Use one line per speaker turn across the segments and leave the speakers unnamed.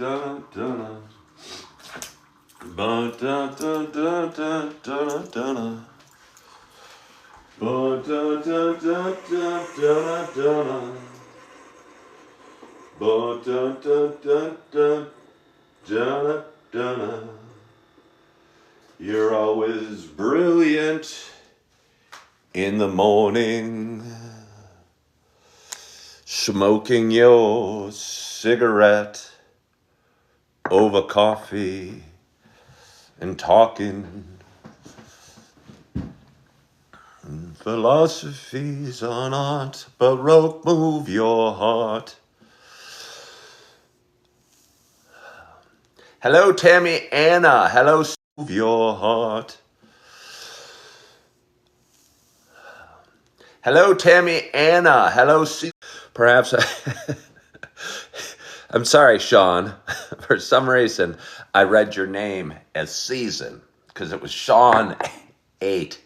da da ba da da da da da da ba da da da da da da ba da da da da da da. You're always brilliant in the morning, smoking your cigarette over coffee and talking philosophies on art, Baroque move your heart. Hello, Tammy Anna. Hello, move your heart. Hello, Tammy Anna. Hello, perhaps I'm sorry, Sean. For some reason, I read your name as Season because it was Sean 8.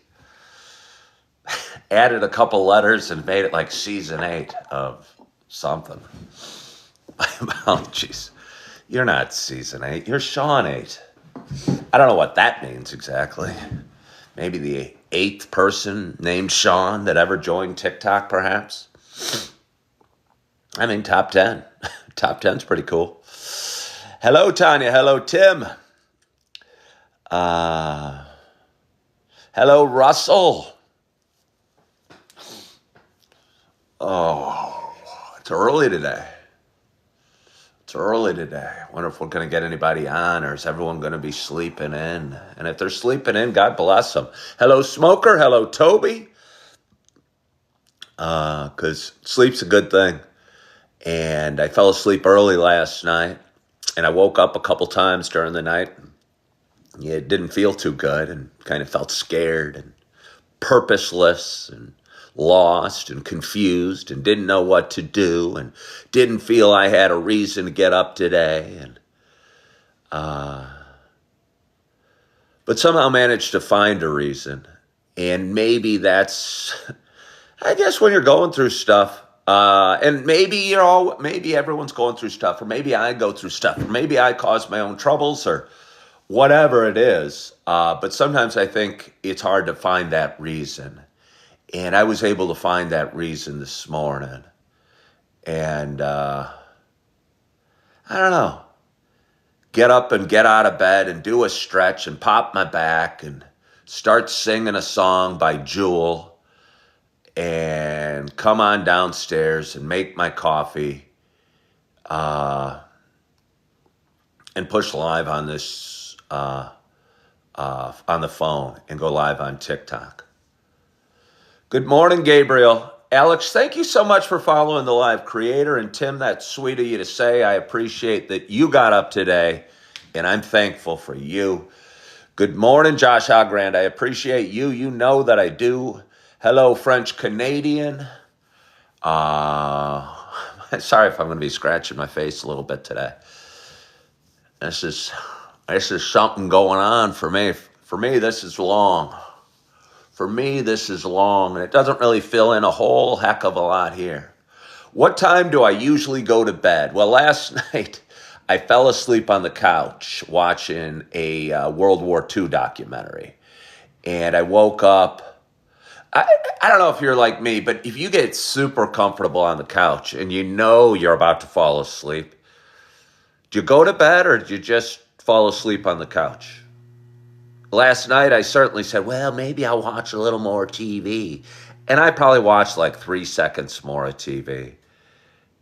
Added a couple letters and made it like Season 8 of something. Oh, jeez. You're not Season 8. You're Sean 8. I don't know what that means exactly. Maybe the 8th person named Sean that ever joined TikTok, perhaps. I mean, top 10. Top 10's pretty cool. Hello, Tanya. Hello, Tim. Hello, Russell. Oh, it's early today. It's early today. I wonder if we're going to get anybody on, or is everyone going to be sleeping in? And if they're sleeping in, God bless them. Hello, Smoker. Hello, Toby. Because sleep's a good thing. And I fell asleep early last night, and I woke up a couple times during the night. Yeah, it didn't feel too good, and kind of felt scared and purposeless and lost and confused and didn't know what to do and didn't feel I had a reason to get up today. And but somehow managed to find a reason. And maybe that's, I guess, when you're going through stuff, and maybe maybe everyone's going through stuff, or maybe I go through stuff, or maybe I cause my own troubles, or whatever it is. But sometimes I think it's hard to find that reason. And I was able to find that reason this morning. And I don't know, get up and get out of bed and do a stretch and pop my back and start singing a song by Jewel and come on downstairs and make my coffee and push live on this on the phone and go live on TikTok. Good morning, Gabriel. Alex, thank you so much for following the live creator. And Tim, that's sweet of you to say. I appreciate that you got up today, and I'm thankful for you. Good morning, Josh Hogrand. I appreciate you. You know that I do. Hello, French Canadian. Sorry if I'm going to be scratching my face a little bit today. This is something going on for me. For me, this is long. For me, this is long, and it doesn't really fill in a whole heck of a lot here. What time do I usually go to bed? Well, last night, I fell asleep on the couch watching a World War II documentary, and I woke up. I don't know if you're like me, but if you get super comfortable on the couch and you know you're about to fall asleep, do you go to bed or do you just fall asleep on the couch? Last night, I certainly said, well, maybe I'll watch a little more TV. And I probably watched like 3 seconds more of TV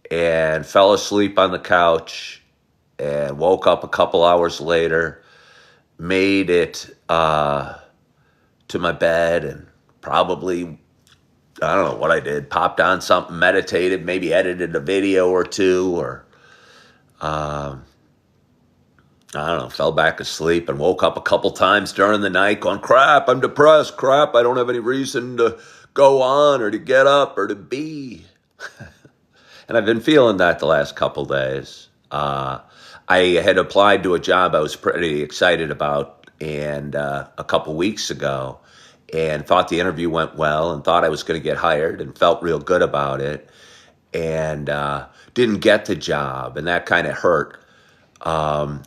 and fell asleep on the couch and woke up a couple hours later, made it to my bed and probably, I don't know what I did, popped on something, meditated, maybe edited a video or two, or I don't know, fell back asleep and woke up a couple times during the night going, crap, I'm depressed, crap, I don't have any reason to go on or to get up or to be. And I've been feeling that the last couple days. I had applied to a job I was pretty excited about and a couple weeks ago, and thought the interview went well and thought I was going to get hired and felt real good about it, and didn't get the job, and that kind of hurt. And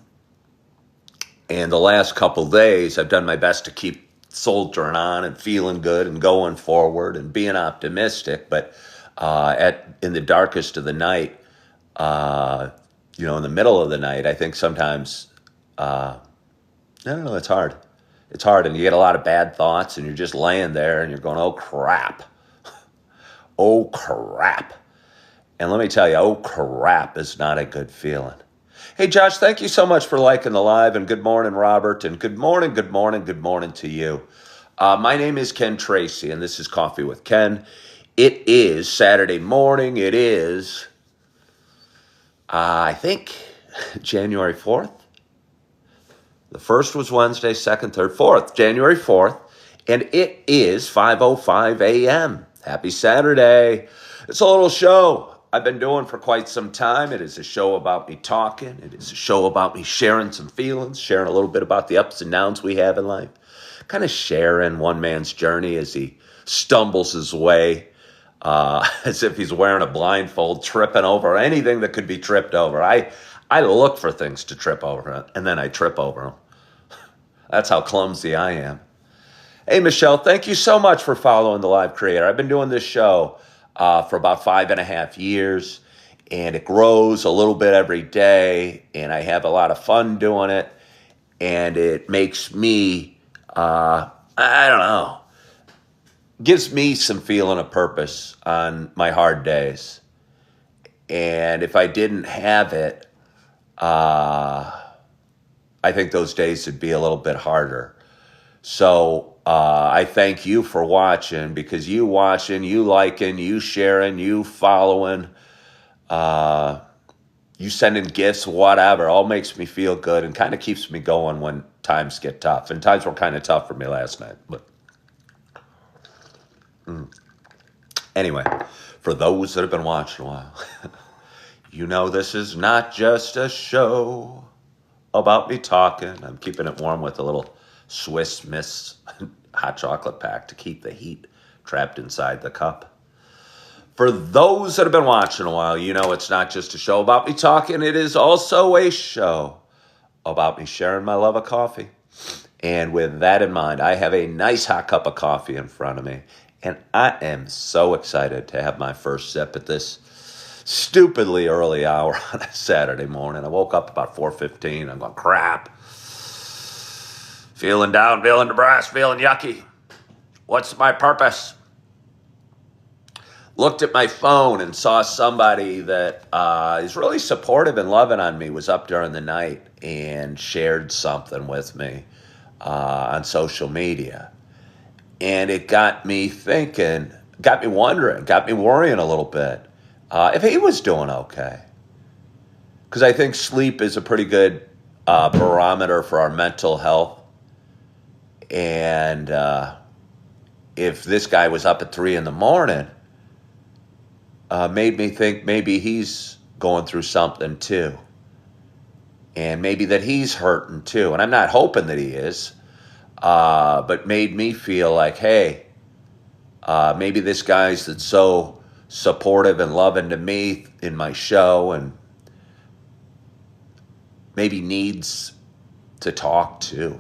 the last couple days, I've done my best to keep soldiering on and feeling good and going forward and being optimistic. But in the darkest of the night, in the middle of the night, I think sometimes, I don't know, it's hard. It's hard, and you get a lot of bad thoughts, and you're just laying there, and you're going, oh, crap. Oh, crap. And let me tell you, oh, crap is not a good feeling. Hey, Josh, thank you so much for liking the live, and good morning, Robert, and good morning to you. My name is Ken Tracy, and this is Coffee with Ken. It is Saturday morning. It is, I think, January 4th. The first was Wednesday, second, third, fourth, January 4th, and it is 5:05 a.m. Happy Saturday. It's a little show I've been doing for quite some time. It is a show about me talking. It is a show about me sharing some feelings, sharing a little bit about the ups and downs we have in life, kind of sharing one man's journey as he stumbles his way, as if he's wearing a blindfold, tripping over anything that could be tripped over. I look for things to trip over, and then I trip over them. That's how clumsy I am. Hey, Michelle, thank you so much for following The Live Creator. I've been doing this show for about 5.5 years, and it grows a little bit every day, and I have a lot of fun doing it, and it makes me, I don't know, gives me some feeling of purpose on my hard days. And if I didn't have it, I think those days would be a little bit harder. So I thank you for watching, because you watching, you liking, you sharing, you following, you sending gifts, whatever, all makes me feel good and kind of keeps me going when times get tough. And times were kind of tough for me last night. But anyway, for those that have been watching a while, you know this is not just a show about me talking. I'm keeping it warm with a little Swiss Miss hot chocolate pack to keep the heat trapped inside the cup. For those that have been watching a while, you know it's not just a show about me talking. It is also a show about me sharing my love of coffee. And with that in mind, I have a nice hot cup of coffee in front of me. And I am so excited to have my first sip at this stupidly early hour on a Saturday morning. I woke up about 4:15. I'm going, crap. Feeling down, feeling depressed, feeling yucky. What's my purpose? Looked at my phone and saw somebody that is really supportive and loving on me was up during the night and shared something with me on social media. And it got me thinking, got me wondering, got me worrying a little bit if he was doing okay. Because I think sleep is a pretty good barometer for our mental health. And if this guy was up at 3 a.m, made me think maybe he's going through something too. And maybe that he's hurting too. And I'm not hoping that he is, but made me feel like, hey, maybe this guy's that's so supportive and loving to me in my show and maybe needs to talk too.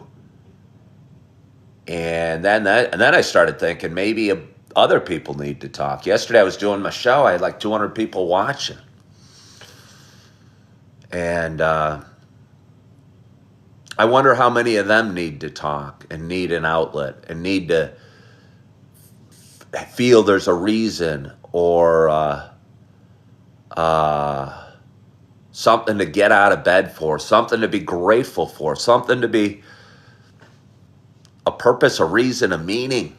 And then I started thinking maybe other people need to talk. Yesterday I was doing my show. I had like 200 people watching. And I wonder how many of them need to talk and need an outlet and need to feel there's a reason or something to get out of bed for, something to be grateful for, something to be a purpose, a reason, a meaning.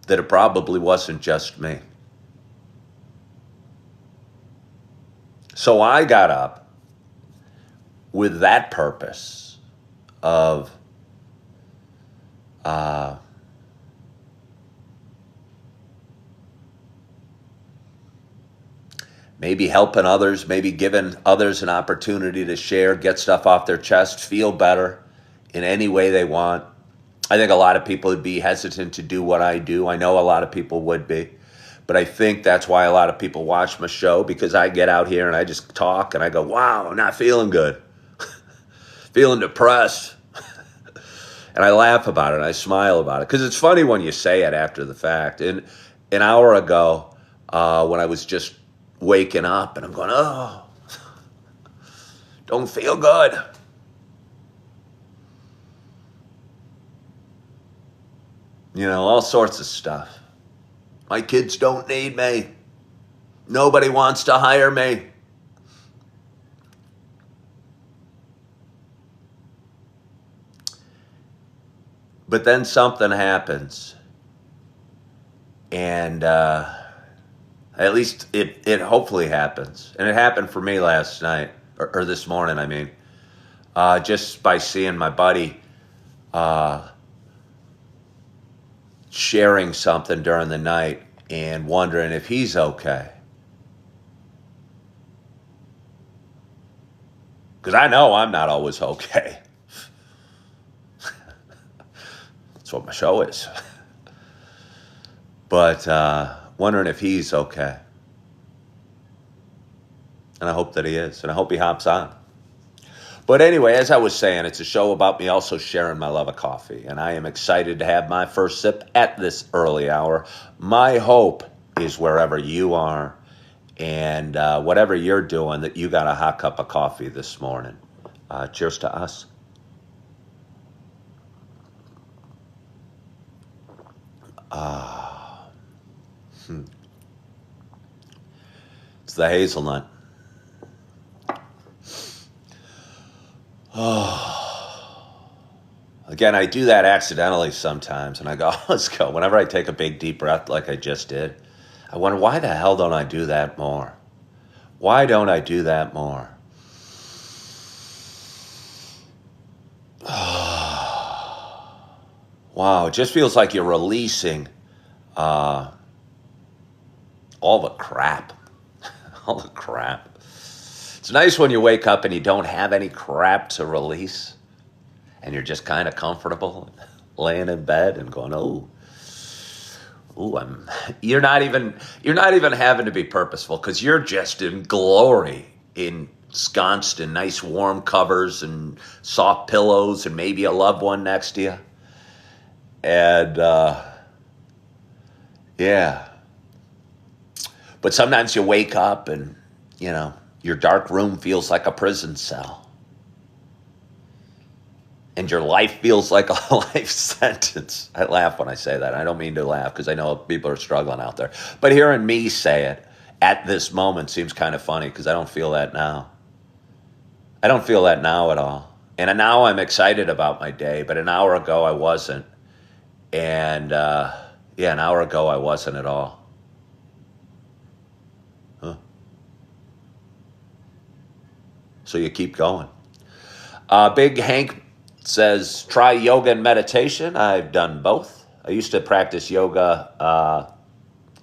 That it probably wasn't just me. So I got up with that purpose of maybe helping others, maybe giving others an opportunity to share, get stuff off their chest, feel better in any way they want. I think a lot of people would be hesitant to do what I do. I know a lot of people would be. But I think that's why a lot of people watch my show, because I get out here and I just talk and I go, wow, I'm not feeling good. Feeling depressed. And I laugh about it and I smile about it. Because it's funny when you say it after the fact. And an hour ago, when I was just waking up and I'm going, oh, don't feel good. You know, all sorts of stuff. My kids don't need me. Nobody wants to hire me. But then something happens. And at least it hopefully happens. And it happened for me last night, or this morning, I mean. Just by seeing my buddy sharing something during the night and wondering if he's okay. Because I know I'm not always okay. That's what my show is. But wondering if he's okay. And I hope that he is. And I hope he hops on. But anyway, as I was saying, it's a show about me also sharing my love of coffee. And I am excited to have my first sip at this early hour. My hope is wherever you are and whatever you're doing, that you got a hot cup of coffee this morning. Cheers to us. It's the hazelnut. Again, I do that accidentally sometimes, and I go, let's go. Whenever I take a big deep breath like I just did, I wonder, why the hell don't I do that more? Why don't I do that more? Wow, it just feels like you're releasing all the crap. All the crap. It's nice when you wake up and you don't have any crap to release. And you're just kind of comfortable laying in bed and going, you're not even having to be purposeful, because you're just in glory, ensconced in nice warm covers and soft pillows and maybe a loved one next to you. And yeah. But sometimes you wake up and, you know, your dark room feels like a prison cell. And your life feels like a life sentence. I laugh when I say that. I don't mean to laugh, because I know people are struggling out there. But hearing me say it at this moment seems kind of funny, because I don't feel that now. I don't feel that now at all. And now I'm excited about my day, but an hour ago I wasn't. And an hour ago I wasn't at all. Huh. So you keep going. Big Hank says, try yoga and meditation. I've done both. I used to practice yoga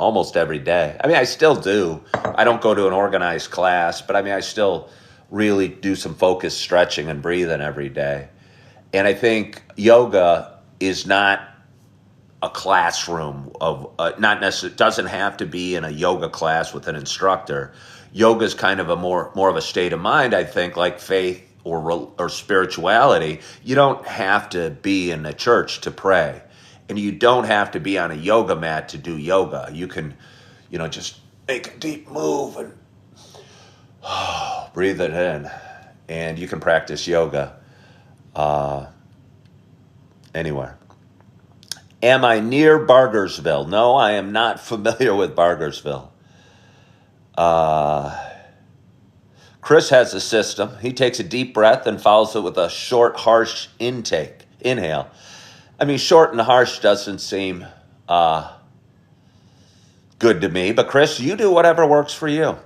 almost every day. I mean, I still do. I don't go to an organized class, but I mean, I still really do some focused stretching and breathing every day. And I think yoga is not a classroom of, not necessarily, doesn't have to be in a yoga class with an instructor. Yoga is kind of a more of a state of mind, I think, like faith or spirituality. You don't have to be in a church to pray, and you don't have to be on a yoga mat to do yoga. You can, just make a deep move and breathe it in, and you can practice yoga anywhere. Am I near Bargersville? No, I am not familiar with Bargersville. Chris has a system. He takes a deep breath and follows it with a short, harsh inhale. I mean, short and harsh doesn't seem good to me, but Chris, you do whatever works for you.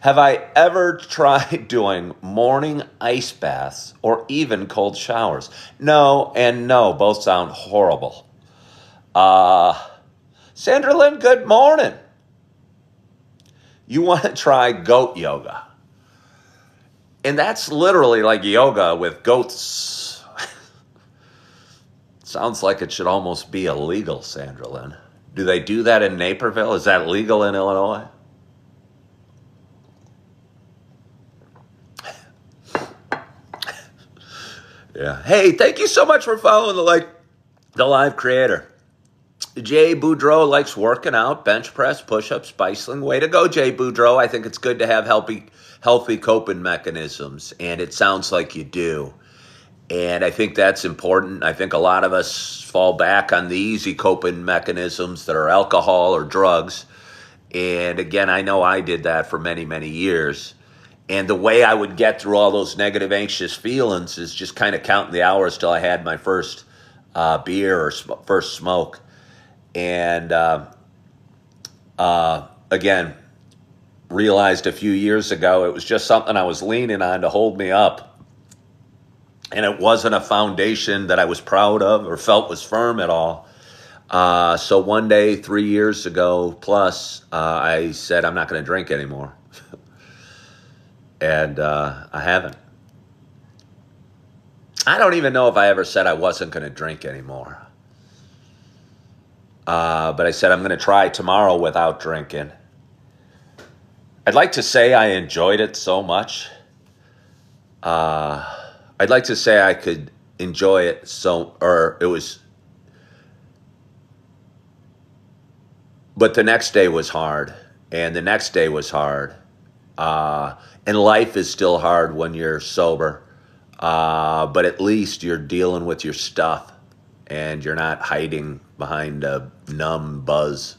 Have I ever tried doing morning ice baths or even cold showers? No and no, both sound horrible. Sandra Lynn, good morning. You want to try goat yoga. And that's literally like yoga with goats. Sounds like it should almost be illegal, Sandra Lynn. Do they do that in Naperville? Is that legal in Illinois? Yeah. Hey, thank you so much for following the live creator. Jay Boudreau likes working out, bench press, push-ups, bicycling. Way to go, Jay Boudreau. I think it's good to have healthy coping mechanisms, and it sounds like you do. And I think that's important. I think a lot of us fall back on the easy coping mechanisms that are alcohol or drugs. And again, I know I did that for many, many years. And the way I would get through all those negative, anxious feelings is just kind of counting the hours till I had my first beer or first smoke. And again, realized a few years ago it was just something I was leaning on to hold me up. And it wasn't a foundation that I was proud of or felt was firm at all. So one day, 3 years ago plus, I said, I'm not going to drink anymore. And I haven't. I don't even know if I ever said I wasn't going to drink anymore. But I said, I'm going to try tomorrow without drinking. I'd like to say I enjoyed it so much. I'd like to say I could enjoy it but the next day was hard, and the next day was hard. And life is still hard when you're sober, but at least you're dealing with your stuff, and you're not hiding behind a numb buzz.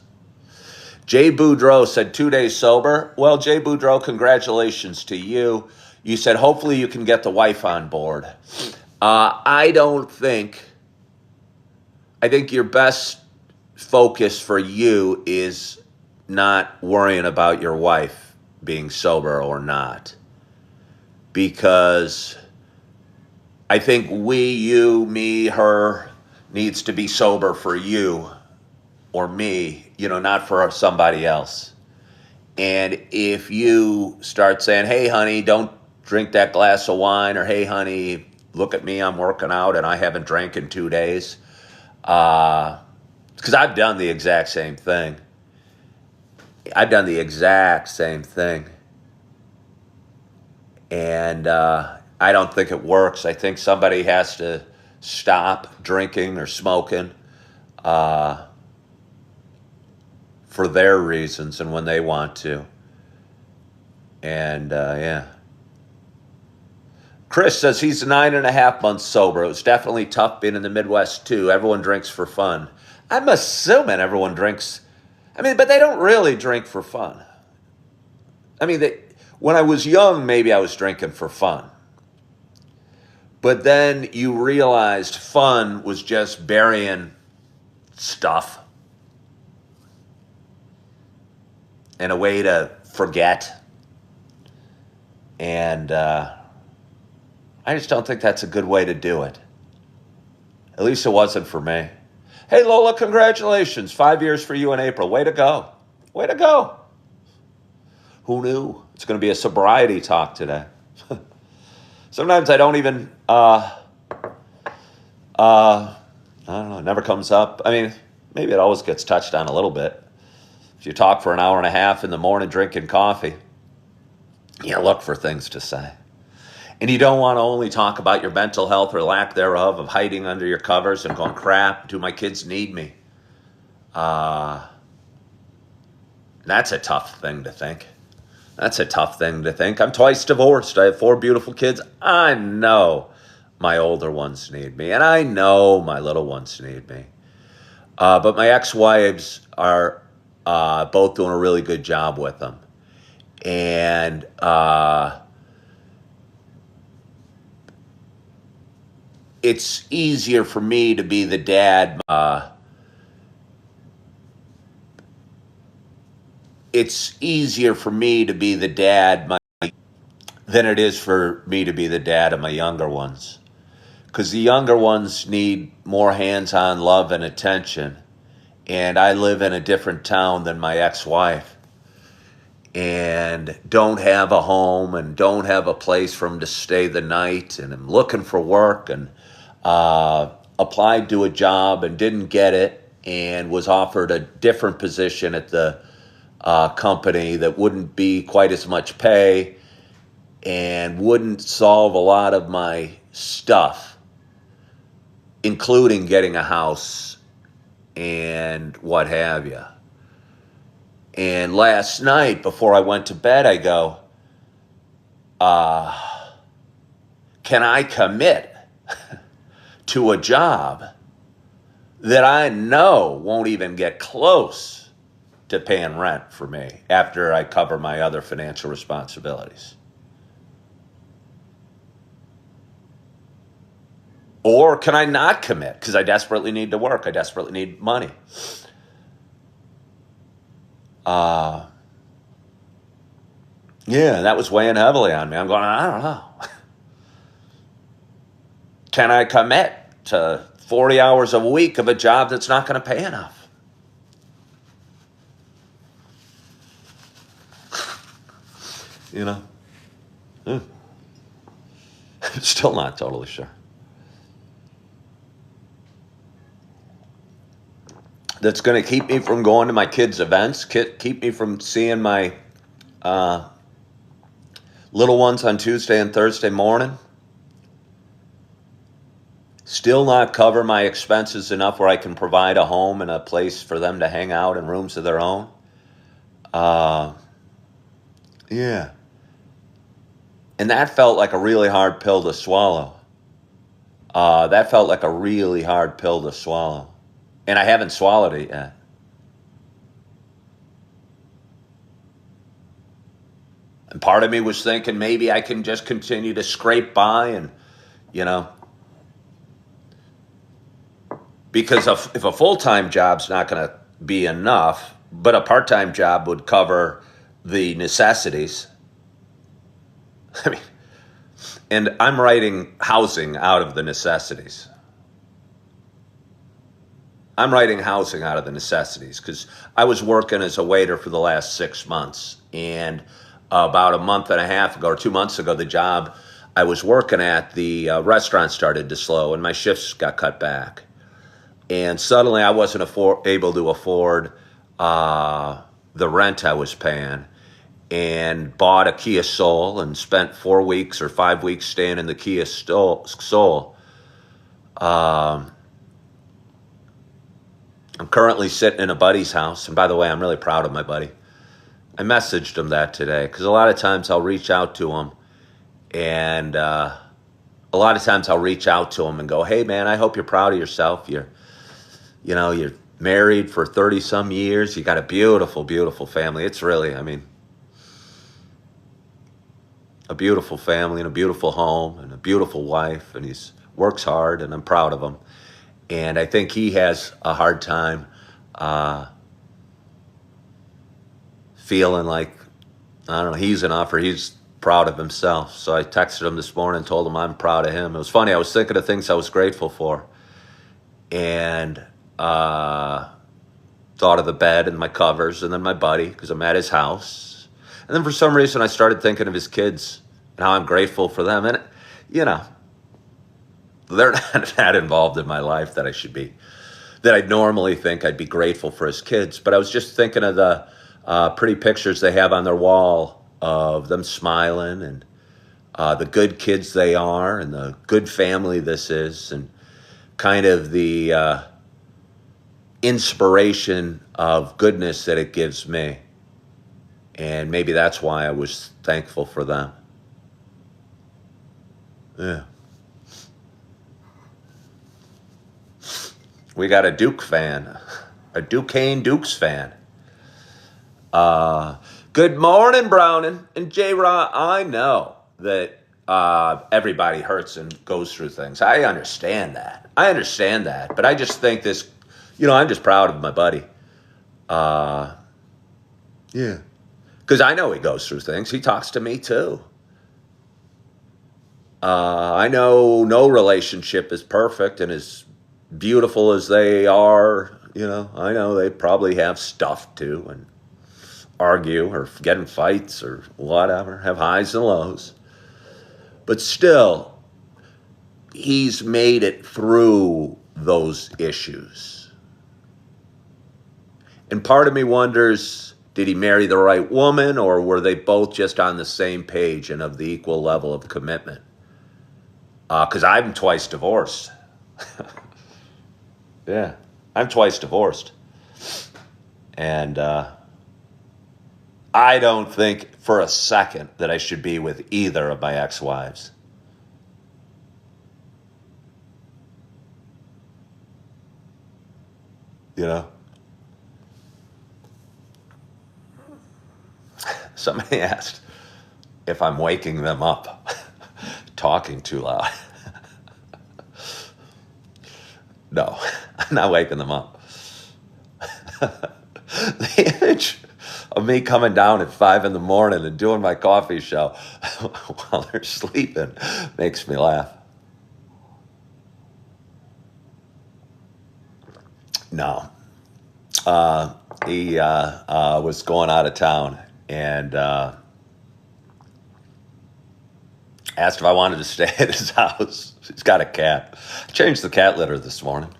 Jay Boudreau said 2 days sober. Well, Jay Boudreau, congratulations to you. You said hopefully you can get the wife on board. I think your best focus for you is not worrying about your wife being sober or not. Because I think you, me, her needs to be sober for you or me, not for somebody else. And if you start saying, hey, honey, don't drink that glass of wine, or hey, honey, look at me, I'm working out and I haven't drank in 2 days. Because I've done the exact same thing. And I don't think it works. I think somebody has to stop drinking or smoking for their reasons and when they want to. And yeah. Chris says he's 9.5 months sober. It was definitely tough being in the Midwest too. Everyone drinks for fun. I'm assuming everyone drinks. But they don't really drink for fun. When I was young, maybe I was drinking for fun. But then you realized fun was just burying stuff and a way to forget. And I just don't think that's a good way to do it. At least it wasn't for me. Hey, Lola, congratulations. 5 years for you in April. Way to go. Way to go. Who knew? It's going to be a sobriety talk today. Sometimes I don't even, I don't know, it never comes up. Maybe it always gets touched on a little bit. If you talk for an hour and a half in the morning drinking coffee, you look for things to say. And you don't want to only talk about your mental health or lack thereof, of hiding under your covers and going, crap, do my kids need me? That's a tough thing to think. I'm twice divorced. I have 4 beautiful kids. I know my older ones need me, and I know my little ones need me. But my ex-wives are both doing a really good job with them. And it's easier for me to be the dad. It's easier for me to be the dad than it is for me to be the dad of my younger ones. Because the younger ones need more hands-on love and attention. And I live in a different town than my ex-wife. And don't have a home and don't have a place for them to stay the night. And I'm looking for work and applied to a job and didn't get it. and was offered a different position at the company that wouldn't be quite as much pay and wouldn't solve a lot of my stuff, including getting a house and what have you. And last night, before I went to bed, I go, can I commit to a job that I know won't even get close to paying rent for me after I cover my other financial responsibilities? Or can I not commit because I desperately need to work? I desperately need money. Yeah, that was weighing heavily on me. I'm going, I don't know. Can I commit to 40 hours a week of a job that's not going to pay enough? You know? Still not totally sure. That's going to keep me from going to my kids' events, keep me from seeing my little ones on Tuesday and Thursday morning. Still not cover my expenses enough where I can provide a home and a place for them to hang out in rooms of their own. Yeah. And that felt like a really hard pill to swallow. That felt like a really hard pill to swallow. And I haven't swallowed it yet. And part of me was thinking maybe I can just continue to scrape by and, because if a full-time job's not going to be enough, but a part-time job would cover the necessities. I mean, and I'm writing housing out of the necessities. I'm writing housing out of the necessities because I was working as a waiter for the last 6 months. And about a month and a half ago or 2 months ago, the job I was working at, the restaurant started to slow and my shifts got cut back. And suddenly I wasn't able to afford the rent I was paying, and bought a Kia Soul and spent 4 weeks or 5 weeks staying in the Kia Soul. I'm currently sitting in a buddy's house. And by the way, I'm really proud of my buddy. I messaged him that today because a lot of times I'll reach out to him and go, hey man, I hope you're proud of yourself. You're married for 30 some years. You got a beautiful, beautiful family. It's really, a beautiful family and a beautiful home and a beautiful wife. And he works hard and I'm proud of him. And I think he has a hard time feeling like, I don't know, he's proud of himself. So I texted him this morning and told him I'm proud of him. It was funny. I was thinking of things I was grateful for. And thought of the bed and my covers and then my buddy because I'm at his house. And then for some reason I started thinking of his kids and how I'm grateful for them. And, they're not that involved in my life that I'd normally think I'd be grateful for his kids. But I was just thinking of the pretty pictures they have on their wall of them smiling and the good kids they are and the good family this is and kind of the inspiration of goodness that it gives me. And maybe that's why I was thankful for them. Yeah. We got a Duke fan, a Duquesne Dukes fan. Good morning, Browning and J-Raw. I know that everybody hurts and goes through things. I understand that. But I just think this, I'm just proud of my buddy. Yeah. Because I know he goes through things. He talks to me too. I know no relationship is perfect and as beautiful as they are, I know they probably have stuff too and argue or get in fights or whatever, have highs and lows. But still, he's made it through those issues. And part of me wonders, did he marry the right woman, or were they both just on the same page and of the equal level of commitment? Because I'm twice divorced. Yeah, I'm twice divorced. And I don't think for a second that I should be with either of my ex-wives. You know? Somebody asked if I'm waking them up talking too loud. No, I'm not waking them up. The image of me coming down at 5 a.m. and doing my coffee show while they're sleeping makes me laugh. No. He was going out of town and asked if I wanted to stay at his house. He's got a cat. I changed the cat litter this morning.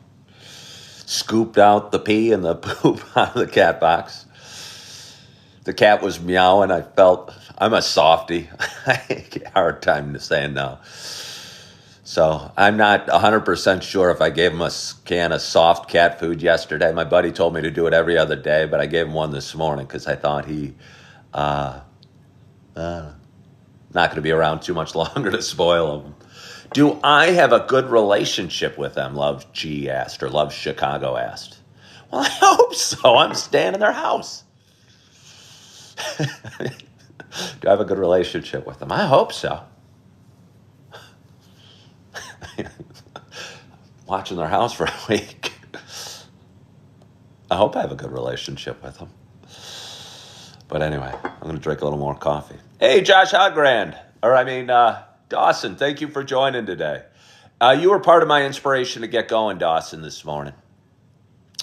Scooped out the pee and the poop out of the cat box. The cat was meowing. I felt, I'm a softie. I get a hard time saying no. So I'm not 100% sure if I gave him a can of soft cat food yesterday. My buddy told me to do it every other day, but I gave him one this morning because I thought he not going to be around too much longer to spoil him. Do I have a good relationship with them? Love G asked, or Love Chicago asked. Well, I hope so. I'm staying in their house. Do I have a good relationship with them? I hope so. Watching their house for a week. I hope I have a good relationship with them. But anyway, I'm going to drink a little more coffee. Hey, Josh Hogrand. Dawson, thank you for joining today. You were part of my inspiration to get going, Dawson, this morning.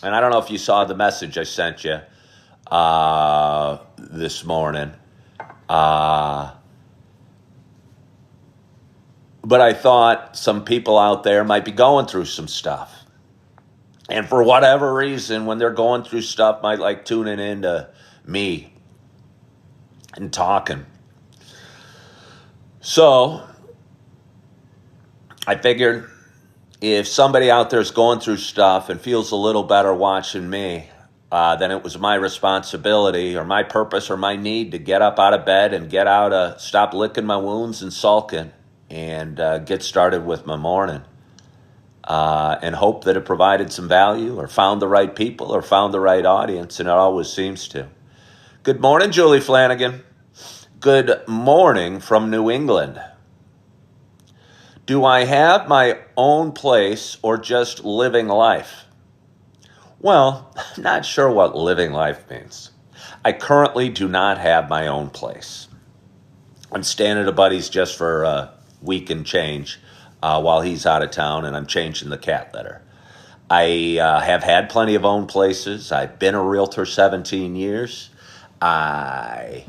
And I don't know if you saw the message I sent you this morning. But I thought some people out there might be going through some stuff. And for whatever reason, when they're going through stuff, might like tuning into me and talking. So I figured if somebody out there is going through stuff and feels a little better watching me, then it was my responsibility or my purpose or my need to get up out of bed and stop licking my wounds and sulking and get started with my morning. And hope that it provided some value or found the right people or found the right audience, and it always seems to. Good morning, Julie Flanagan. Good morning from New England. Do I have my own place or just living life? Well, I'm not sure what living life means. I currently do not have my own place. I'm staying at a buddy's just for a week and change while he's out of town, and I'm changing the cat litter. I have had plenty of own places. I've been a realtor 17 years. I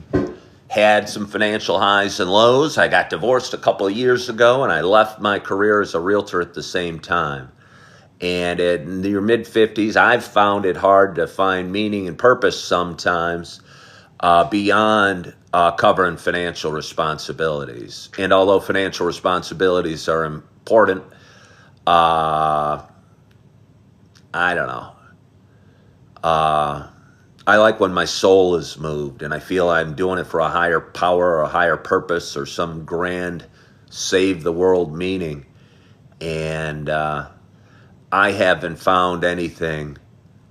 had some financial highs and lows. I got divorced a couple of years ago, and I left my career as a realtor at the same time. And in your mid-50s, I've found it hard to find meaning and purpose sometimes beyond covering financial responsibilities. And although financial responsibilities are important, I don't know. I like when my soul is moved and I feel I'm doing it for a higher power or a higher purpose or some grand save the world meaning. And I haven't found anything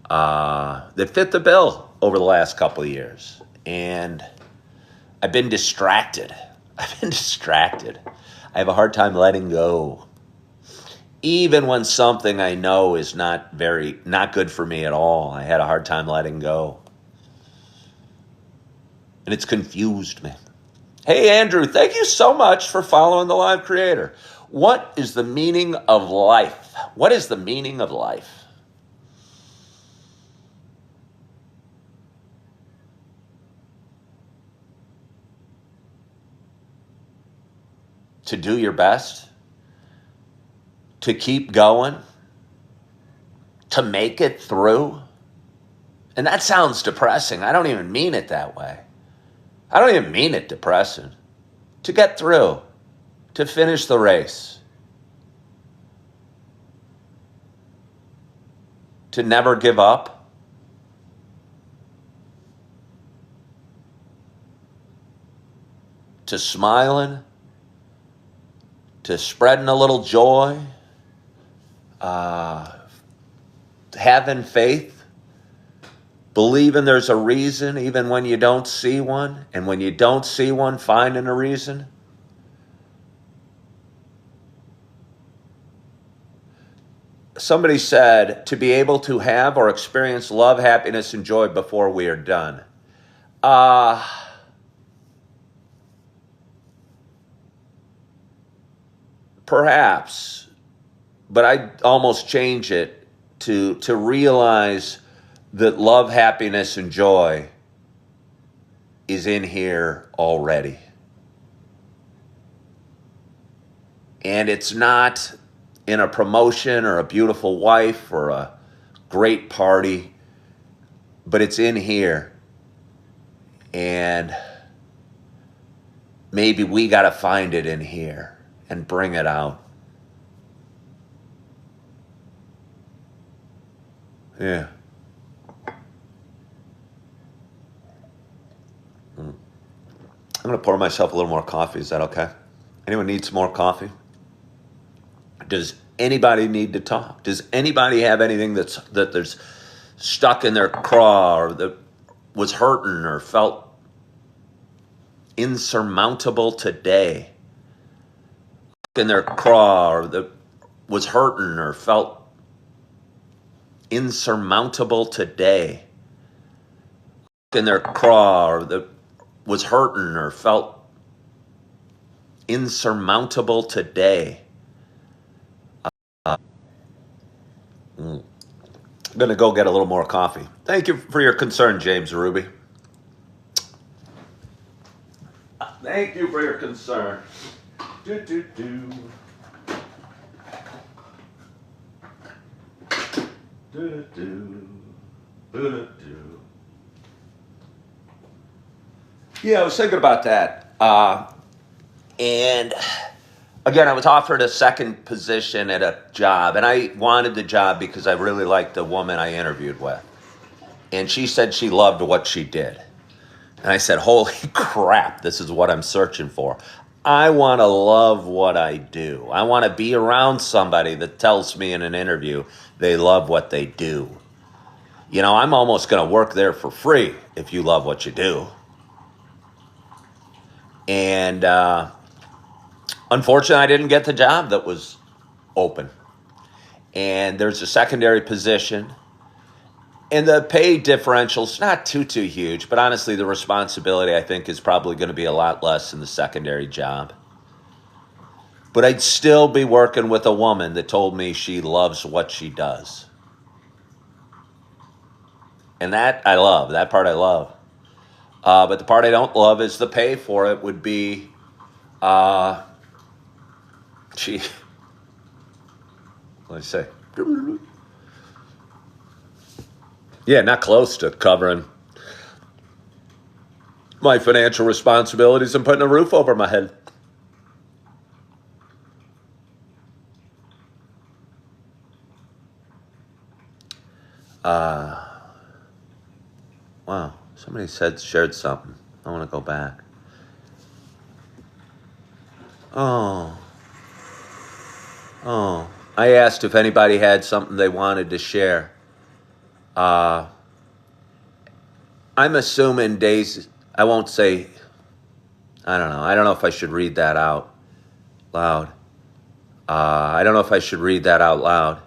that fit the bill over the last couple of years. And I've been distracted. I have a hard time letting go. Even when something I know is not good for me at all, I had a hard time letting go. And it's confused me. Hey, Andrew, thank you so much for following the Live Creator. What is the meaning of life? What is the meaning of life? To do your best, to keep going, to make it through, And that sounds depressing. I don't even mean it that way. I don't even mean it depressing. To get through, to finish the race, to never give up, to smiling, to spreading a little joy, having faith, believing there's a reason even when you don't see one, and when you don't see one, finding a reason. Somebody said to be able to have or experience love, happiness, and joy before we are done. Perhaps, but I'd almost change it to realize that love, happiness, and joy is in here already. And it's not in a promotion or a beautiful wife or a great party, but it's in here. And maybe we got to find it in here and bring it out. Yeah. I'm going to pour myself a little more coffee. Is that okay? Anyone need some more coffee? Does anybody need to talk? Does anybody have anything that there's stuck in their craw or that was hurting or felt insurmountable today? In their craw or that was hurting or felt insurmountable today? In their craw or that was hurting or felt insurmountable today? I'm going to go get a little more coffee. Thank you for your concern, James Ruby. Thank you for your concern. Yeah, I was thinking about that. And again, I was offered a second position at a job, and I wanted the job because I really liked the woman I interviewed with. And she said she loved what she did. And I said, holy crap, this is what I'm searching for. I want to love what I do. I want to be around somebody that tells me in an interview they love what they do. You know, I'm almost going to work there for free if you love what you do. And unfortunately, I didn't get the job that was open. And there's a secondary position. And the pay differential's not too huge, but honestly, the responsibility, I think, is probably going to be a lot less in the secondary job. But I'd still be working with a woman that told me she loves what she does. And that I love. That part I love. But the part I don't love is the pay for it would be, what did I say? Yeah, not close to covering my financial responsibilities and putting a roof over my head. Wow, somebody shared something. I want to go back. Oh, I asked if anybody had something they wanted to share. I'm assuming Daisy, I won't say, I don't know. I don't know if I should read that out loud. I don't know if I should read that out loud.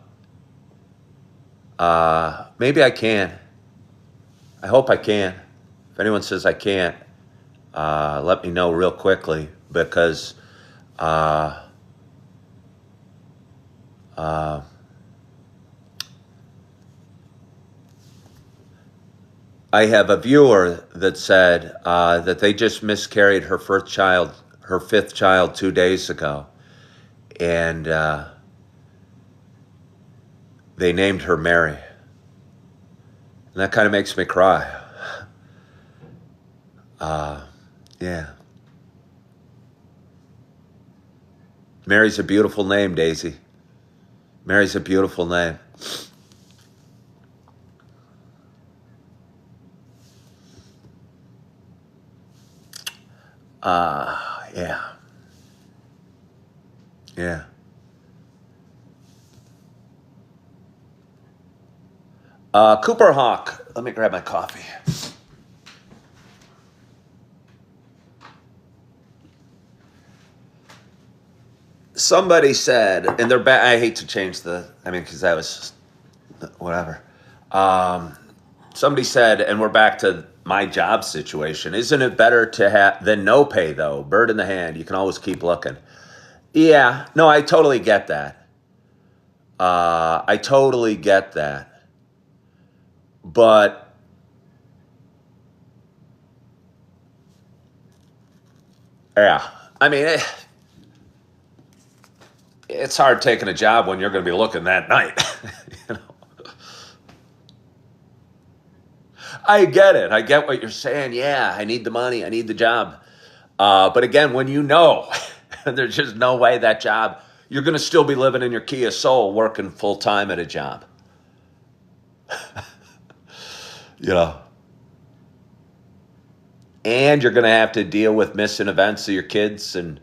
Maybe I can. I hope I can. If anyone says I can't, let me know real quickly because I have a viewer that said that they just miscarried her fifth child 2 days ago. And they named her Mary. And that kind of makes me cry. Yeah. Mary's a beautiful name, Daisy. Mary's a beautiful name. Yeah. Yeah. Cooper Hawk. Let me grab my coffee. Somebody said, and they're back. I hate to change because that was whatever. Somebody said, and we're back to my job situation. Isn't it better to have than no pay though? Bird in the hand. You can always keep looking. Yeah. No, I totally get that. I totally get that. But yeah, I mean, it's hard taking a job when you're going to be looking that night. you know? I get it. I get what you're saying. Yeah, I need the money. I need the job. But again, when you know, there's just no way that job, you're going to still be living in your Kia Soul working full time at a job. you know. And you're going to have to deal with missing events of your kids and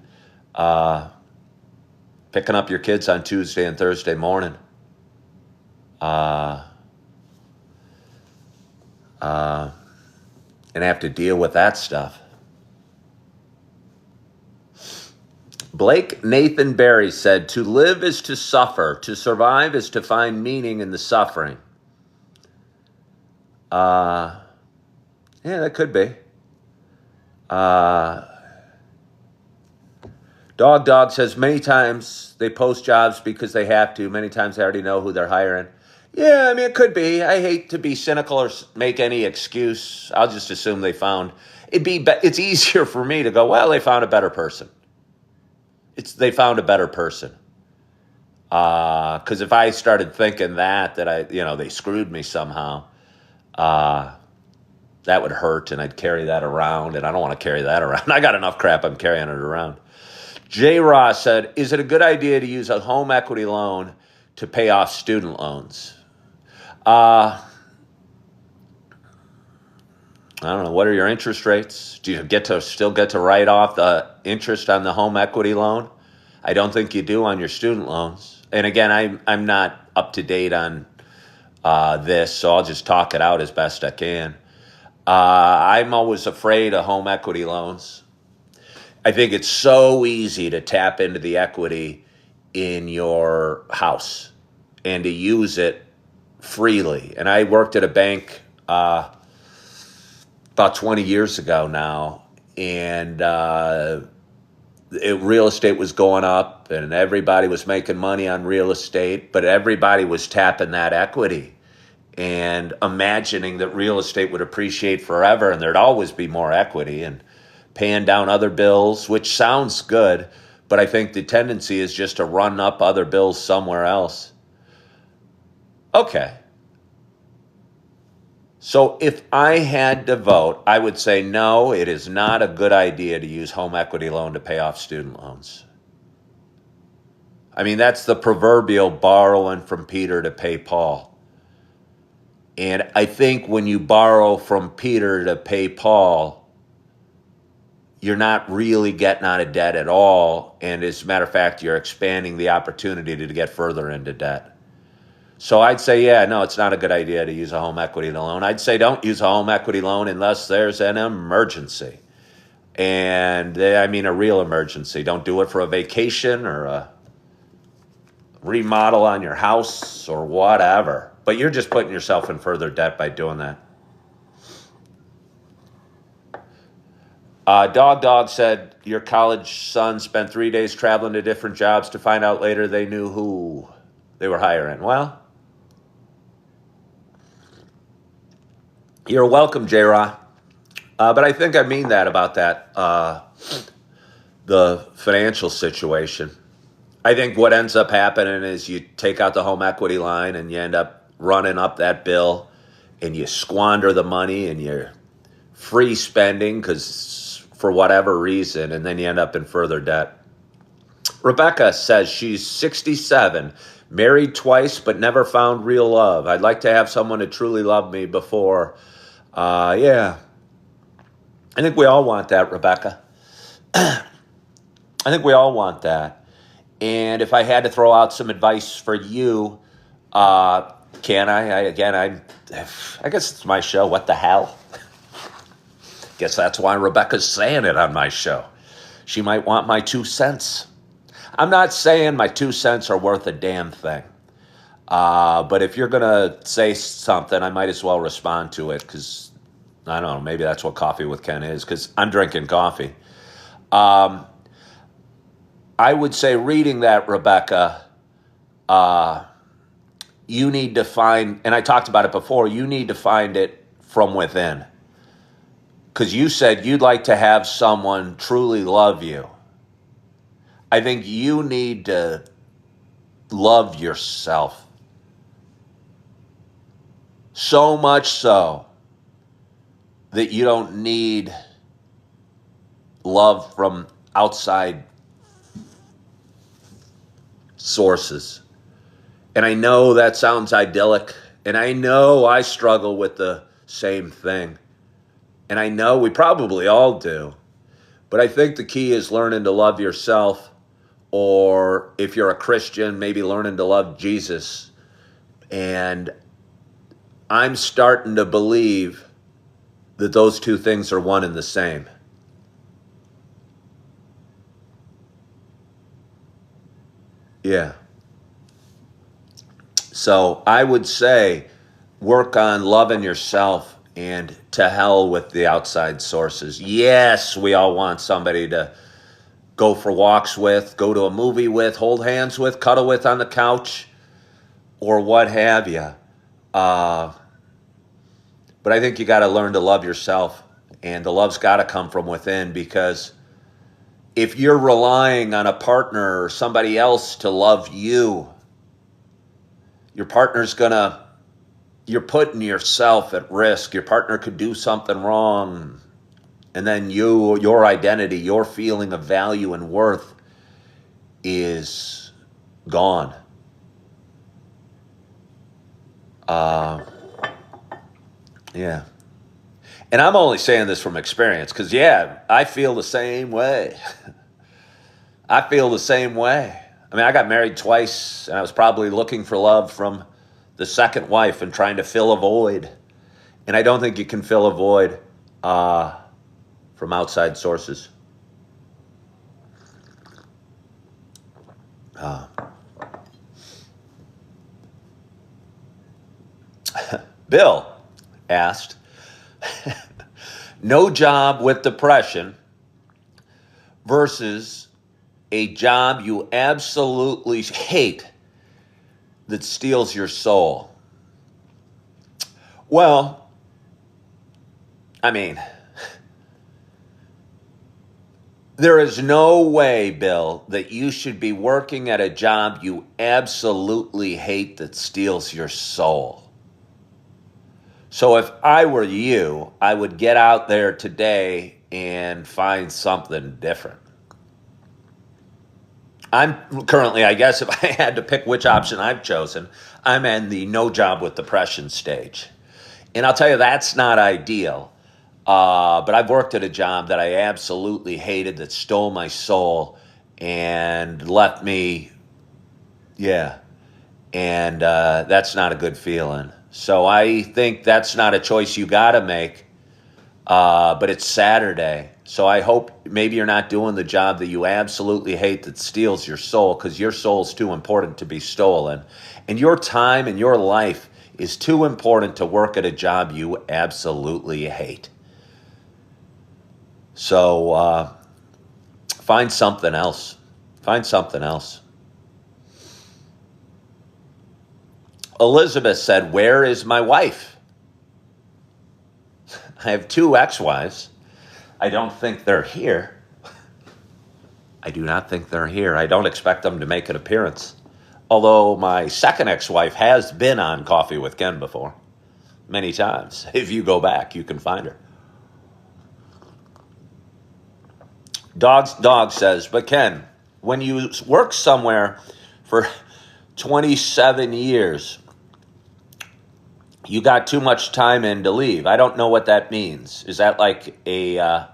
picking up your kids on Tuesday and Thursday morning. And have to deal with that stuff. Blake Nathan Berry said, to live is to suffer. To survive is to find meaning in the suffering. Yeah, that could be. Dog says, many times they post jobs because they have to. Many times they already know who they're hiring. Yeah, I mean, it could be. I hate to be cynical or make any excuse. I'll just assume they found it's easier for me to go, well, they found a better person. They found a better person. Because if I started thinking that they screwed me somehow, that would hurt, and I'd carry that around, and I don't want to carry that around. I got enough crap, I'm carrying it around. J. Ross said, is it a good idea to use a home equity loan to pay off student loans? I don't know. What are your interest rates? Do you still get to write off the interest on the home equity loan? I don't think you do on your student loans. And again, I'm not up to date on this, so I'll just talk it out as best I can. I'm always afraid of home equity loans. I think it's so easy to tap into the equity in your house and to use it freely. And I worked at a bank about 20 years ago now, and real estate was going up, and everybody was making money on real estate, but everybody was tapping that equity and imagining that real estate would appreciate forever and there'd always be more equity, and paying down other bills, which sounds good, but I think the tendency is just to run up other bills somewhere else. Okay. So if I had to vote, I would say no, it is not a good idea to use home equity loan to pay off student loans. I mean, that's the proverbial borrowing from Peter to pay Paul. And I think when you borrow from Peter to pay Paul, you're not really getting out of debt at all. And as a matter of fact, you're expanding the opportunity to get further into debt. So I'd say, yeah, no, it's not a good idea to use a home equity loan. I'd say don't use a home equity loan unless there's an emergency. And I mean a real emergency. Don't do it for a vacation or a remodel on your house or whatever. But you're just putting yourself in further debt by doing that. Dog said, your college son spent 3 days traveling to different jobs to find out later they knew who they were hiring. Well, you're welcome, J-Ra. But I think I mean that about that, the financial situation. I think what ends up happening is you take out the home equity line and you end up running up that bill, and you squander the money and you're free spending because for whatever reason, and then you end up in further debt. Rebecca says she's 67, married twice, but never found real love. I'd like to have someone to truly love me before. Yeah, I think we all want that, Rebecca. I think we all want that. And if I had to throw out some advice for you, can I? I guess it's my show. What the hell? Guess that's why Rebecca's saying it on my show. She might want my 2 cents. I'm not saying my 2 cents are worth a damn thing. But if you're going to say something, I might as well respond to it because, I don't know, maybe that's what Coffee with Ken is because I'm drinking coffee. I would say reading that, Rebecca, you need to find, and I talked about it before, you need to find it from within. Because you said you'd like to have someone truly love you. I think you need to love yourself. So much so that you don't need love from outside sources. And I know that sounds idyllic, and I know I struggle with the same thing. And I know we probably all do. But I think the key is learning to love yourself, or if you're a Christian, maybe learning to love Jesus. And I'm starting to believe that those two things are one and the same. Yeah. So I would say work on loving yourself and to hell with the outside sources. Yes, we all want somebody to go for walks with, go to a movie with, hold hands with, cuddle with on the couch, or what have you. But I think you got to learn to love yourself, and the love's got to come from within, because if you're relying on a partner or somebody else to love you, your partner's you're putting yourself at risk. Your partner could do something wrong, and then your identity, your feeling of value and worth is gone. Yeah. And I'm only saying this from experience because, yeah, I feel the same way. I feel the same way. I mean, I got married twice, and I was probably looking for love from the second wife and trying to fill a void. And I don't think you can fill a void from outside sources. Bill asked, no job with depression versus a job you absolutely hate that steals your soul. Well, I mean, there is no way, Bill, that you should be working at a job you absolutely hate that steals your soul. So if I were you, I would get out there today and find something different. I'm currently, I guess, if I had to pick which option I've chosen, I'm in the no job with depression stage. And I'll tell you, that's not ideal. But I've worked at a job that I absolutely hated, that stole my soul and left me, yeah. And that's not a good feeling. So I think that's not a choice you got to make. But it's Saturday. So I hope maybe you're not doing the job that you absolutely hate that steals your soul, because your soul's too important to be stolen. And your time and your life is too important to work at a job you absolutely hate. So find something else. Find something else. Elizabeth said, where is my wife? I have 2 ex-wives. I don't think they're here. I do not think they're here. I don't expect them to make an appearance. Although my second ex-wife has been on Coffee with Ken before. many times. If you go back, you can find her. Dog says, but Ken, when you work somewhere for 27 years, you got too much time in to leave. I don't know what that means. Is that like a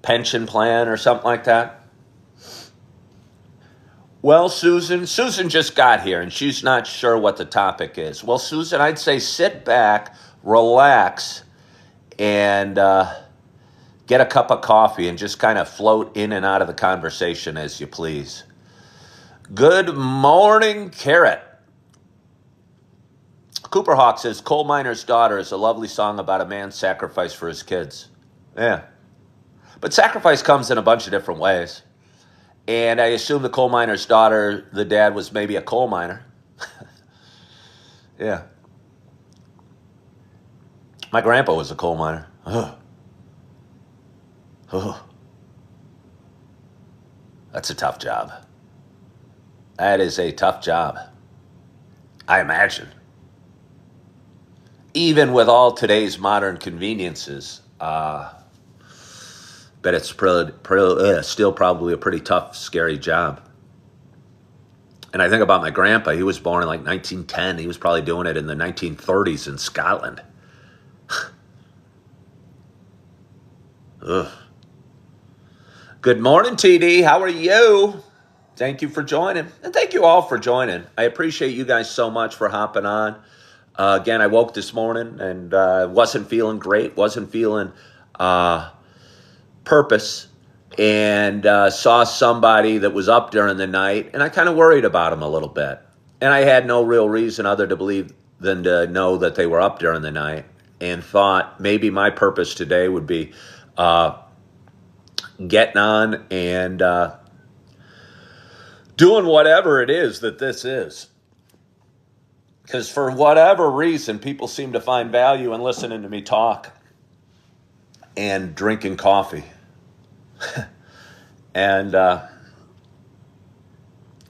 pension plan or something like that? Well, Susan just got here and she's not sure what the topic is. Well, Susan, I'd say sit back, relax, and get a cup of coffee and just kind of float in and out of the conversation as you please. Good morning, Carrot. Cooper Hawk says, Coal Miner's Daughter is a lovely song about a man's sacrifice for his kids. Yeah. But sacrifice comes in a bunch of different ways. And I assume the coal miner's daughter, the dad was maybe a coal miner. Yeah. My grandpa was a coal miner. That's a tough job. That is a tough job, I imagine. Even with all today's modern conveniences, but it's still probably a pretty tough, scary job. And I think about my grandpa. He was born in like 1910. He was probably doing it in the 1930s in Scotland. Ugh. Good morning, TD. How are you? Thank you for joining. And thank you all for joining. I appreciate you guys so much for hopping on. Again, I woke this morning and wasn't feeling great, wasn't feeling purpose, and saw somebody that was up during the night, and I kind of worried about him a little bit. And I had no real reason other to believe than to know that they were up during the night, and thought maybe my purpose today would be getting on and doing whatever it is that this is. Because for whatever reason, people seem to find value in listening to me talk and drinking coffee. And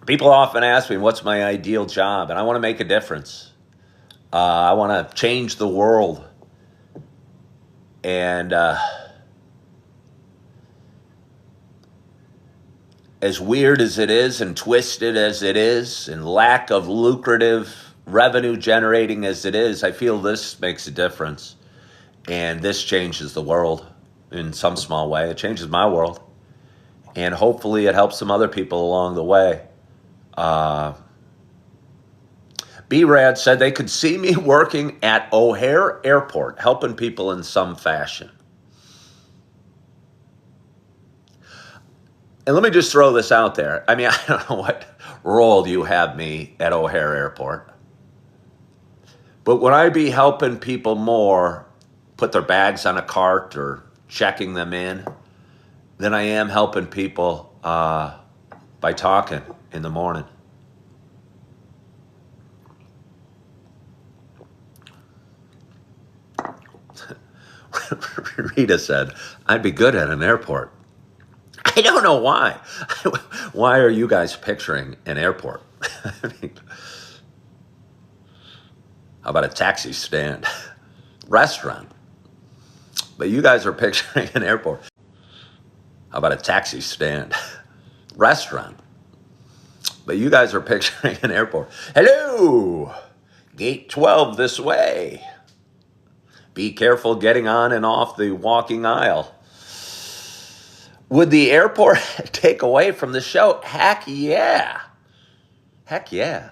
people often ask me, what's my ideal job? And I want to make a difference. I want to change the world. And as weird as it is and twisted as it is and lack of lucrative revenue generating as it is, I feel this makes a difference. And this changes the world in some small way. It changes my world. And hopefully it helps some other people along the way. B-Rad said they could see me working at O'Hare Airport, helping people in some fashion. And let me just throw this out there. I mean, I don't know what role you have me at O'Hare Airport. But would I be helping people more put their bags on a cart or checking them in than I am helping people by talking in the morning? Rita said, I'd be good at an airport. I don't know why. Why are you guys picturing an airport? I mean, how about a taxi stand? Restaurant. But you guys are picturing an airport. How about a taxi stand? Restaurant. But you guys are picturing an airport. Hello! Gate 12 this way. Be careful getting on and off the walking aisle. Would the airport take away from the show? Heck yeah. Heck yeah.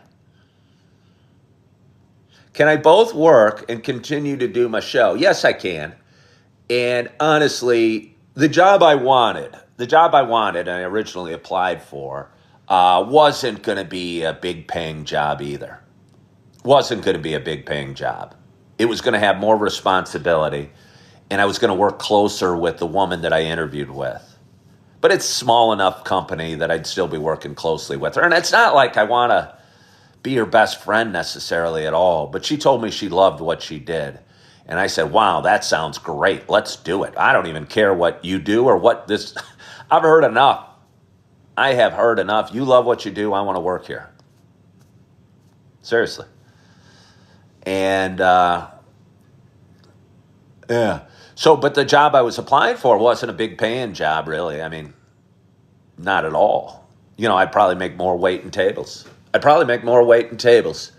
Can I both work and continue to do my show? Yes, I can. And honestly, the job I wanted and I originally applied for, wasn't going to be a big paying job either. Wasn't going to be a big paying job. It was going to have more responsibility, and I was going to work closer with the woman that I interviewed with. But it's a small enough company that I'd still be working closely with her. And it's not like I want to be her best friend necessarily at all, but she told me she loved what she did. And I said, wow, that sounds great. Let's do it. I don't even care what you do or what this... I've heard enough. I have heard enough. You love what you do. I want to work here. Seriously. And Yeah. So, but the job I was applying for wasn't a big paying job, really. I mean, not at all. I'd probably make more waiting tables. I'd probably make more waiting tables.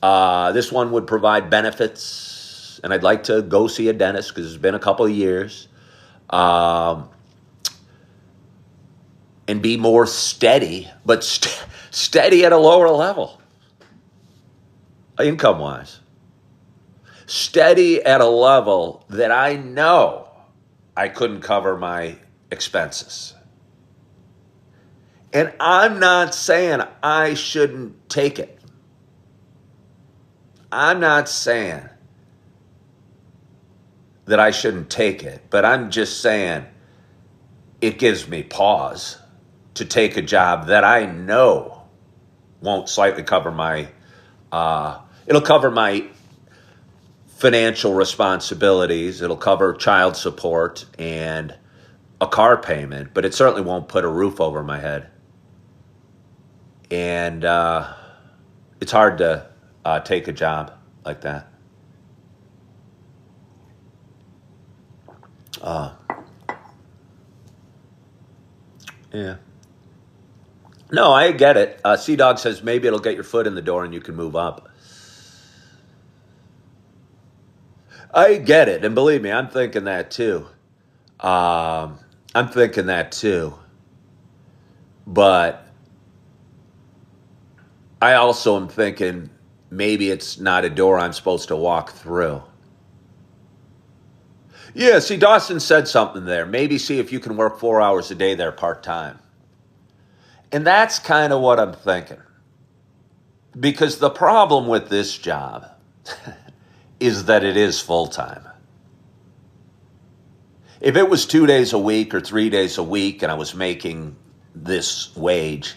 This one would provide benefits, and I'd like to go see a dentist because it's been a couple of years, and be more steady, but steady at a lower level, income-wise. Steady at a level that I know I couldn't cover my expenses. And I'm not saying I shouldn't take it. I'm not saying that I shouldn't take it, but I'm just saying it gives me pause to take a job that I know won't slightly cover my, it'll cover my financial responsibilities. It'll cover child support and a car payment, but it certainly won't put a roof over my head. And it's hard to take a job like that. Yeah. No, I get it. Sea-Dog says maybe it'll get your foot in the door and you can move up. I get it. And believe me, I'm thinking that too. I'm thinking that too. But I also am thinking maybe it's not a door I'm supposed to walk through. Yeah, see, Dawson said something there. Maybe see if you can work 4 hours a day there part-time. And that's kind of what I'm thinking. Because the problem with this job is that it is full-time. If it was 2 days a week or 3 days a week and I was making this wage,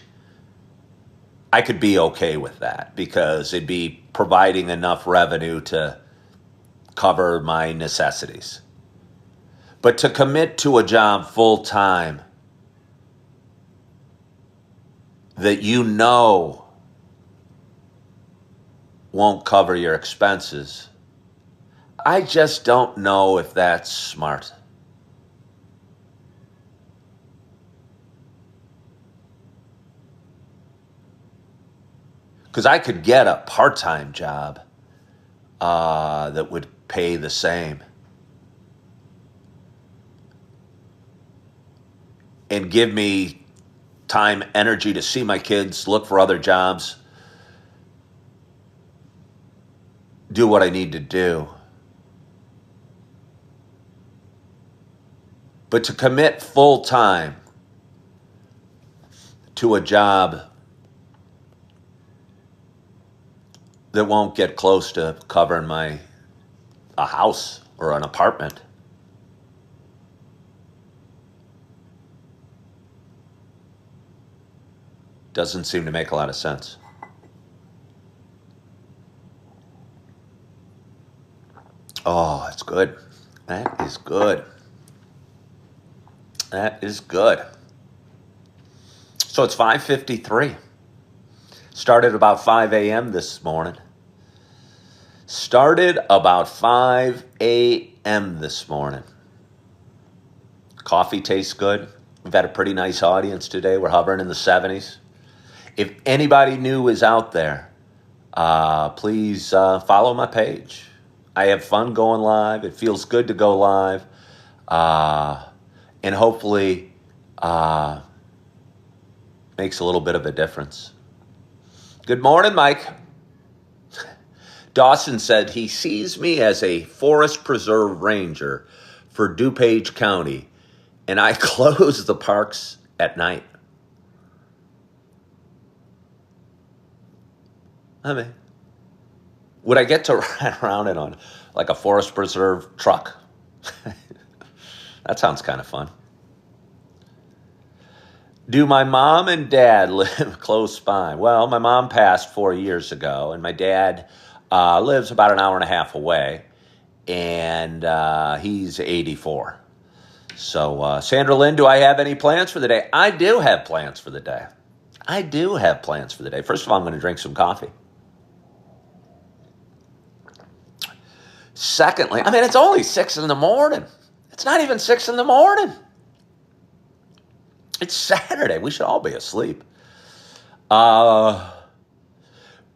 I could be okay with that because it'd be providing enough revenue to cover my necessities. But to commit to a job full-time that you know won't cover your expenses, I just don't know if that's smart. Because I could get a part-time job that would pay the same and give me time, energy to see my kids, look for other jobs, do what I need to do. But to commit full-time to a job that won't get close to covering a house or an apartment, doesn't seem to make a lot of sense. Oh, it's good. That is good. That is good. So it's 5:53. Started about 5 a.m. this morning. Started about 5 a.m. this morning. Coffee tastes good. We've had a pretty nice audience today. We're hovering in the 70s. If anybody new is out there, please follow my page. I have fun going live. It feels good to go live. And hopefully makes a little bit of a difference. Good morning, Mike. Dawson said he sees me as a forest preserve ranger for DuPage County, and I close the parks at night. I mean, would I get to ride around in on like a forest preserve truck? That sounds kind of fun. Do my mom and dad live close by? Well, my mom passed 4 years ago, and my dad lives about an hour and a half away, and he's 84. So, Sandra Lynn, do I have any plans for the day? I do have plans for the day. First of all, I'm going to drink some coffee. Secondly, I mean, it's only 6 in the morning. It's not even 6 in the morning. It's Saturday. We should all be asleep. But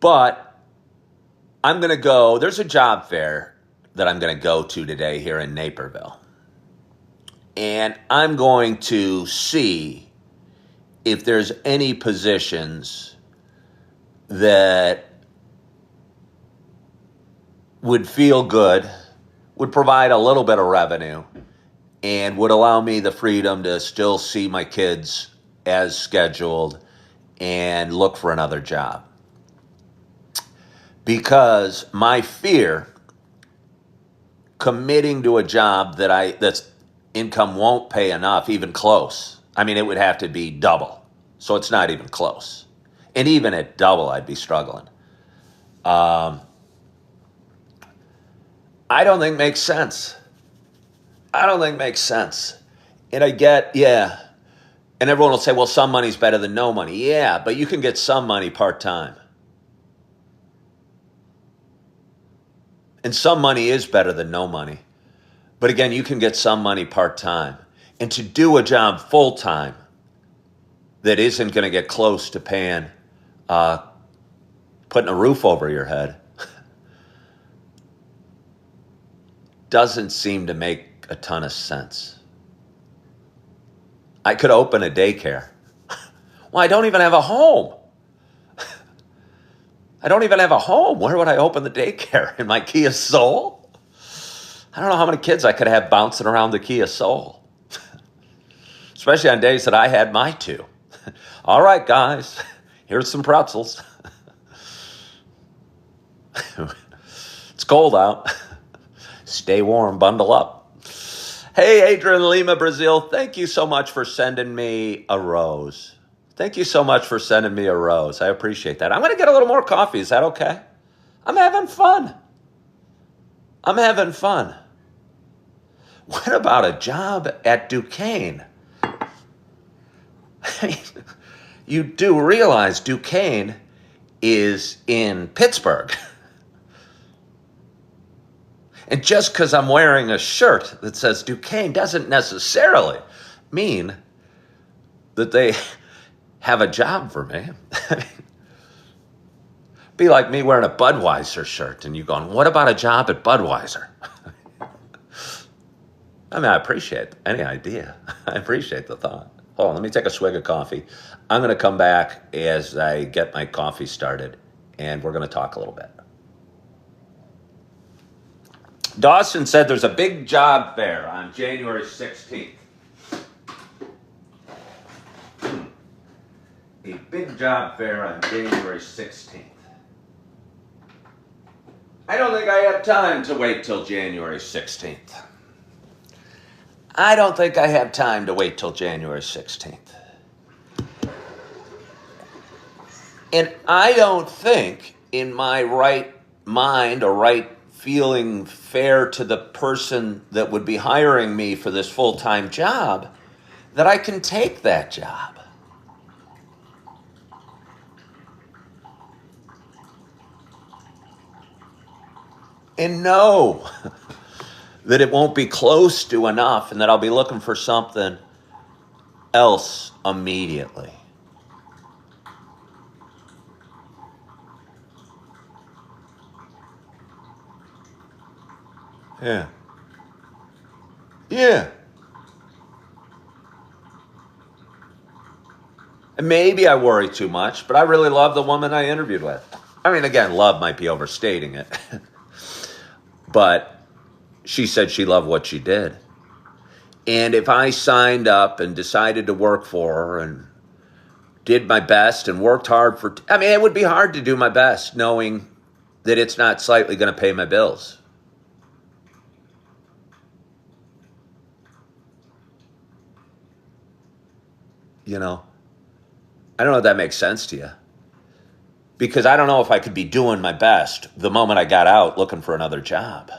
I'm going to go. There's a job fair that I'm going to go to today here in Naperville. And I'm going to see if there's any positions that would feel good, would provide a little bit of revenue, and would allow me the freedom to still see my kids as scheduled and look for another job. Because my fear, committing to a job that's income won't pay enough, even close. I mean, it would have to be double. So it's not even close. And even at double, I'd be struggling. I don't think makes sense. I don't think makes sense. And I get, yeah. And everyone will say, well, some money's better than no money. Yeah, but you can get some money part-time. And some money is better than no money. But again, you can get some money part-time. And to do a job full-time that isn't going to get close to paying, putting a roof over your head, doesn't seem to make a ton of sense. I could open a daycare. Well, I don't even have a home. I don't even have a home. Where would I open the daycare? In my Kia Soul? I don't know how many kids I could have bouncing around the Kia Soul. Especially on days that I had my 2. All right, guys, here's some pretzels. It's cold out. Stay warm, bundle up. Hey, Adrian Lima, Brazil, thank you so much for sending me a rose. Thank you so much for sending me a rose. I appreciate that. I'm going to get a little more coffee. Is that okay? I'm having fun. I'm having fun. What about a job at Duquesne? You do realize Duquesne is in Pittsburgh. And just because I'm wearing a shirt that says Duquesne doesn't necessarily mean that they have a job for me. Be like me wearing a Budweiser shirt and you going, what about a job at Budweiser? I mean, I appreciate any idea. I appreciate the thought. Hold on, let me take a swig of coffee. I'm going to come back as I get my coffee started, and we're going to talk a little bit. Dawson said there's a big job fair on January 16th. A big job fair on January 16th. I don't think I have time to wait till January 16th. I don't think I have time to wait till January 16th. And I don't think in my right mind or right feeling fair to the person that would be hiring me for this full-time job that I can take that job. And know that it won't be close to enough and that I'll be looking for something else immediately. Yeah. Yeah. And maybe I worry too much, but I really love the woman I interviewed with. I mean, again, love might be overstating it. But she said she loved what she did. And if I signed up and decided to work for her and did my best and worked hard for, I mean, it would be hard to do my best knowing that it's not slightly going to pay my bills. You know, I don't know if that makes sense to you. Because I don't know if I could be doing my best the moment I got out looking for another job.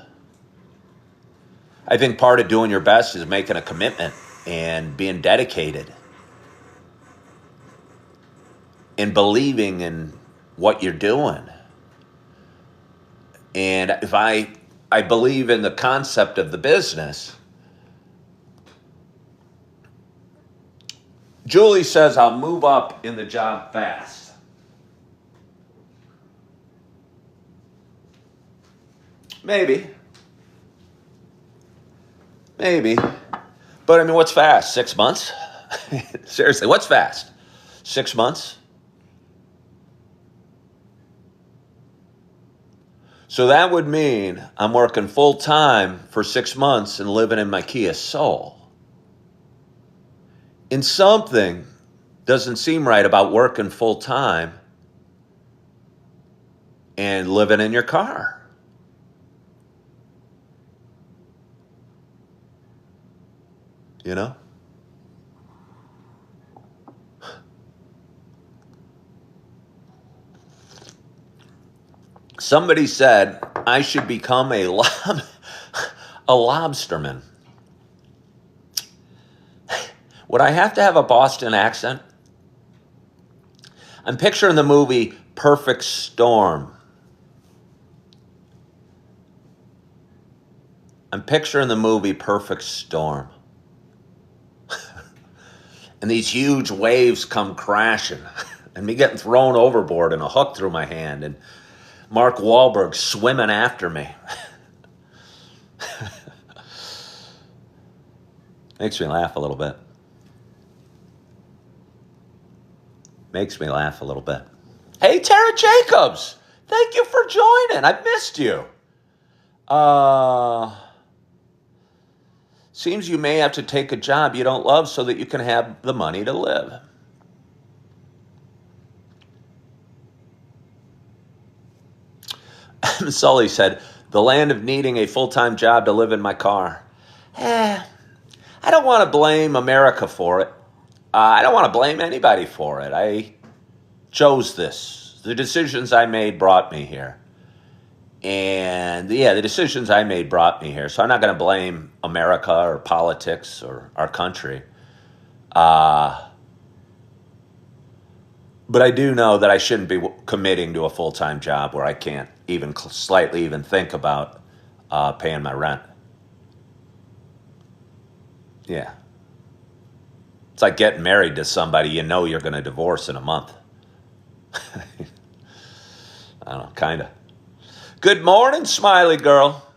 I think part of doing your best is making a commitment and being dedicated and believing in what you're doing. And if I I believe in the concept of the business. Julie says I'll move up in the job fast. Maybe. But I mean, what's fast? 6 months? Seriously, what's fast? 6 months? So that would mean I'm working full time for 6 months and living in my Kia Soul. And something doesn't seem right about working full time and living in your car. You know? Somebody said I should become a lobsterman. Would I have to have a Boston accent? I'm picturing the movie Perfect Storm. And these huge waves come crashing, and me getting thrown overboard and a hook through my hand, and Mark Wahlberg swimming after me. Makes me laugh a little bit. Hey, Tara Jacobs, thank you for joining. I missed you. Seems you may have to take a job you don't love so that you can have the money to live. Sully said, the land of needing a full-time job to live in my car. I don't want to blame America for it. I don't want to blame anybody for it. I chose this. The decisions I made brought me here. And the decisions I made brought me here. So I'm not going to blame America or politics or our country. But I do know that I shouldn't be committing to a full-time job where I can't even slightly even think about paying my rent. Yeah. It's like getting married to somebody you know you're going to divorce in a month. I don't know, kind of. Good morning, smiley girl.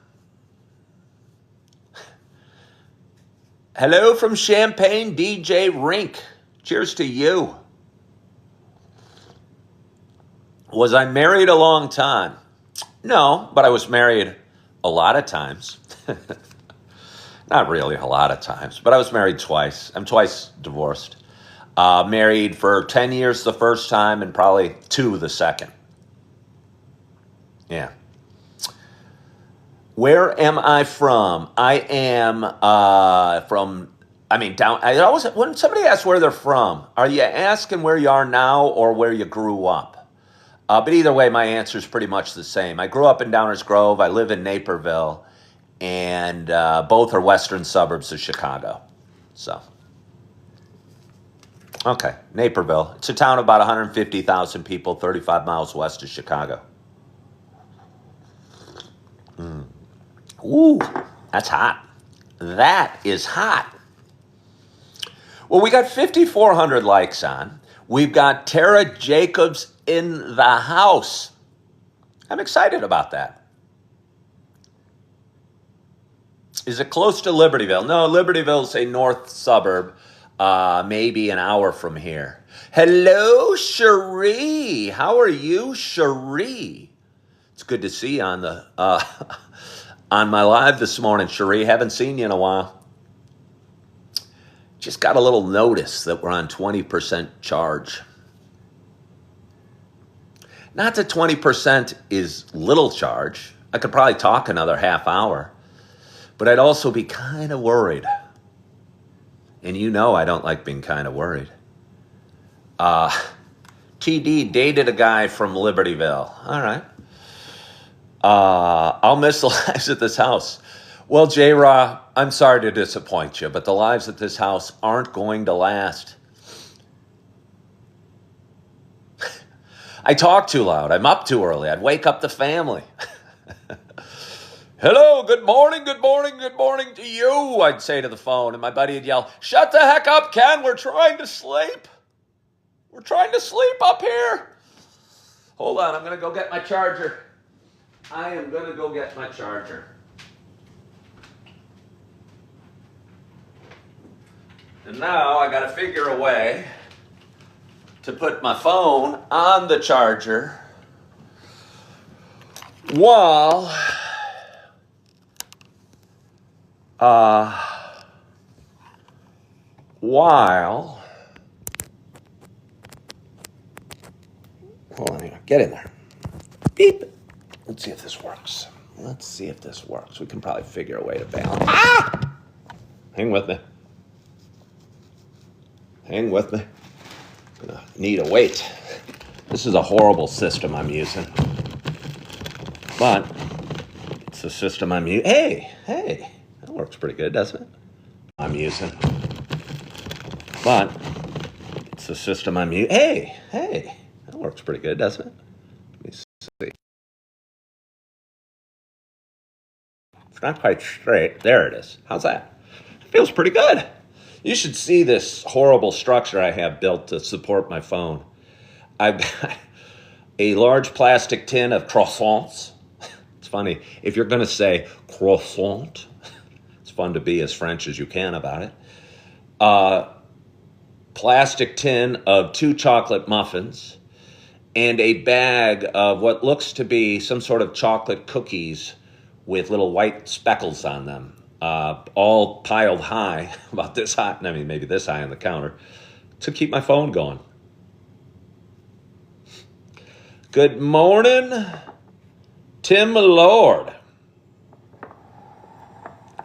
Hello from Champaign, DJ Rink. Cheers to you. Was I married a long time? No, but I was married a lot of times. Not really a lot of times, but I was married twice. I'm twice divorced. Married for 10 years the first time and probably 2 the second. Yeah. Where am I from? I am when somebody asks where they're from, are you asking where you are now or where you grew up? But either way, my answer is pretty much the same. I grew up in Downers Grove. I live in Naperville. And both are western suburbs of Chicago. So, okay, Naperville. It's a town of about 150,000 people, 35 miles west of Chicago. Ooh, that's hot. That is hot. Well, we got 5,400 likes on. We've got Tara Jacobs in the house. I'm excited about that. Is it close to Libertyville? No, Libertyville is a north suburb, maybe an hour from here. Hello, Cherie. How are you, Cherie? It's good to see you on the on my live this morning, Cherie. Haven't seen you in a while. Just got a little notice that we're on 20% charge. Not that 20% is little charge. I could probably talk another half hour. But I'd also be kind of worried. And you know I don't like being kind of worried. TD dated a guy from Libertyville. All right. I'll miss the lives at this house. Well, J-Ra, I'm sorry to disappoint you, but the lives at this house aren't going to last. I talk too loud. I'm up too early. I'd wake up the family. Hello, good morning, good morning, good morning to you, I'd say to the phone. And my buddy would yell, shut the heck up, Ken, we're trying to sleep. We're trying to sleep up here. Hold on, I'm going to go get my charger. I am going to go get my charger. And now I got to figure a way to put my phone on the charger while hold on here, get in there. Beep. Let's see if this works. Let's see if this works. We can probably figure a way to balance. Ah! Hang with me. Hang with me. I'm gonna need a weight. This is a horrible system I'm using. But it's a system I'm using. Hey, that works pretty good, doesn't it? I'm using. But it's a system I'm using. Hey, that works pretty good, doesn't it? Let me see. It's not quite straight. There it is. How's that? It feels pretty good. You should see this horrible structure I have built to support my phone. I've got a large plastic tin of croissants. It's funny. If you're going to say croissant, it's fun to be as French as you can about it. Plastic tin of 2 chocolate muffins and a bag of what looks to be some sort of chocolate cookies with little white speckles on them, all piled high, about this high, I mean, maybe this high on the counter, to keep my phone going. Good morning, Tim Lord.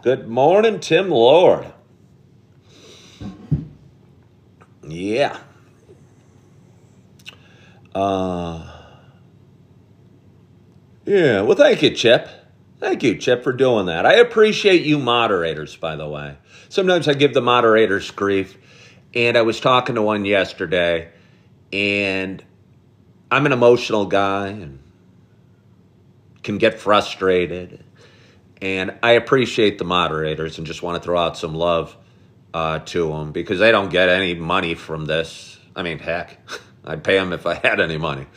Good morning, Tim Lord. Yeah. Yeah, well, thank you, Chip. Thank you, Chip, for doing that. I appreciate you moderators, by the way. Sometimes I give the moderators grief, and I was talking to one yesterday, and I'm an emotional guy and can get frustrated, and I appreciate the moderators and just want to throw out some love to them because they don't get any money from this. I mean, heck, I'd pay them if I had any money.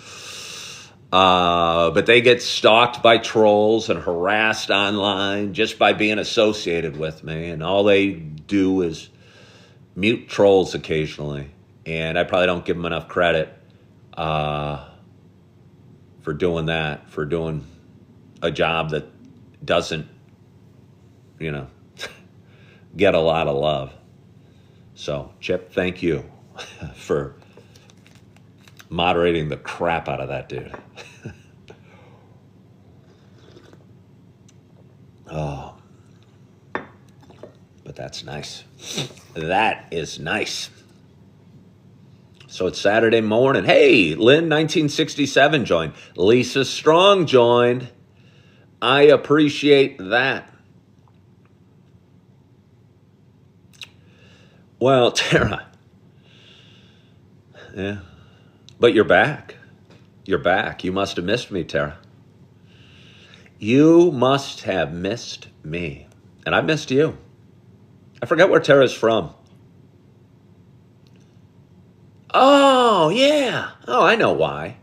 But they get stalked by trolls and harassed online just by being associated with me. And all they do is mute trolls occasionally. And I probably don't give them enough credit for doing that, for doing a job that doesn't, get a lot of love. So, Chip, thank you for moderating the crap out of that dude. Oh, but that's nice. That is nice. So it's Saturday morning. Hey, Lynn, 1967 joined. Lisa Strong joined. I appreciate that. Well, Tara. Yeah. But you're back. You're back. You must have missed me, Tara. You must have missed me. And I missed you. I forget where Tara's from. Oh, yeah. Oh, I know why.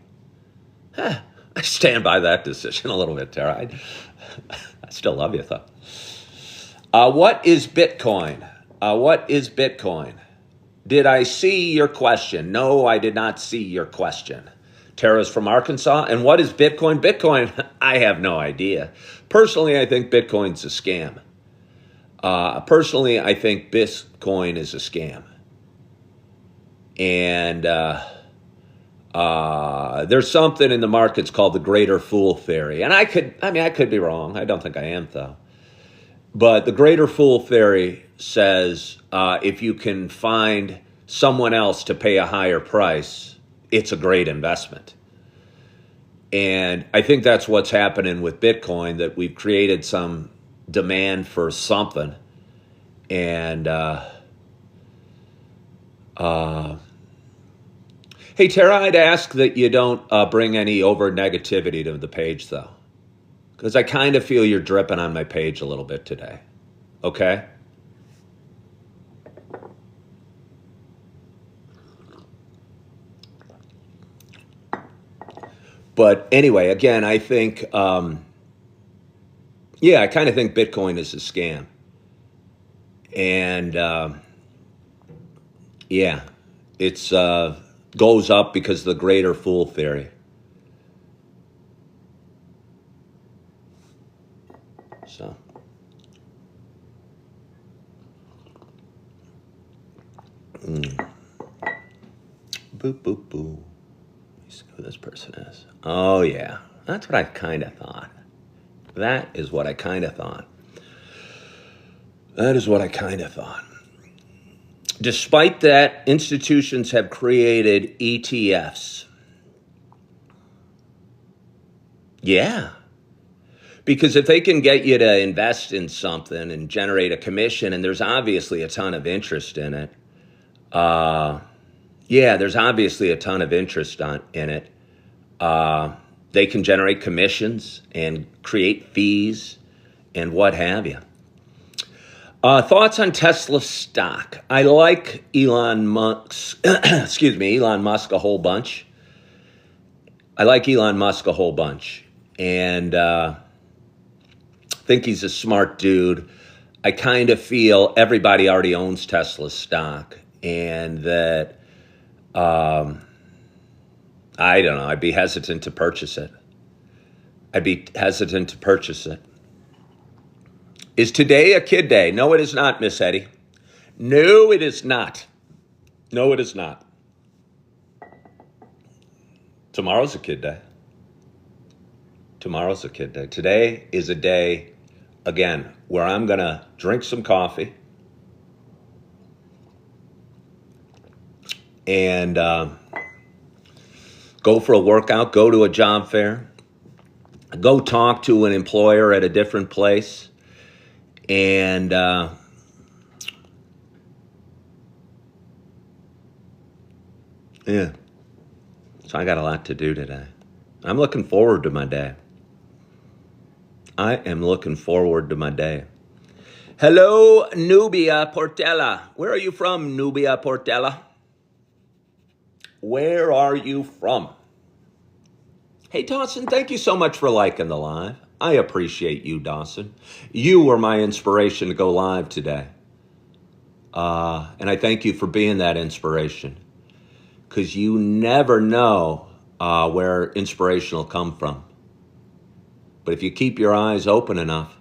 I stand by that decision a little bit, Tara. I still love you, though. What is Bitcoin? What is Bitcoin? Did I see your question? No, I did not see your question. Tara's from Arkansas. And what is Bitcoin? Bitcoin, I have no idea. Personally, I think Bitcoin's a scam. Personally, I think Bitcoin is a scam. And there's something in the markets called the greater fool theory. And I could be wrong. I don't think I am, though. But the greater fool theory says if you can find someone else to pay a higher price, it's a great investment. And I think that's what's happening with Bitcoin, that we've created some demand for something. And hey, Tara, I'd ask that you don't bring any over negativity to the page, though. because I kind of feel you're dripping on my page a little bit today. Okay? But anyway, again, I think, I kind of think Bitcoin is a scam. And it's goes up because of the greater fool theory. So. Boop, boop, boop. Let me see who this person is. Oh, yeah. That's what I kind of thought. That is what I kind of thought. That is what I kind of thought. Despite that, institutions have created ETFs. Yeah. Because if they can get you to invest in something and generate a commission, and there's obviously a ton of interest in it, there's obviously a ton of interest in it. They can generate commissions and create fees and what have you. Thoughts on Tesla stock? I like Elon Musk. Elon Musk a whole bunch. I like Elon Musk a whole bunch, and think he's a smart dude. I kind of feel everybody already owns Tesla stock, and that I don't know. I'd be hesitant to purchase it. Is today a kid day? No, it is not, Miss Eddie. No, it is not. No, it is not. Tomorrow's a kid day. Today is a day, again, where I'm going to drink some coffee and go for a workout, go to a job fair, go talk to an employer at a different place, and so I got a lot to do today. I'm looking forward to my day. Hello, Nubia Portela. Where are you from, Nubia Portela? Where are you from? Hey, Dawson, thank you so much for liking the live. I appreciate you, Dawson. You were my inspiration to go live today. And I thank you for being that inspiration, because you never know where inspiration will come from. But if you keep your eyes open enough,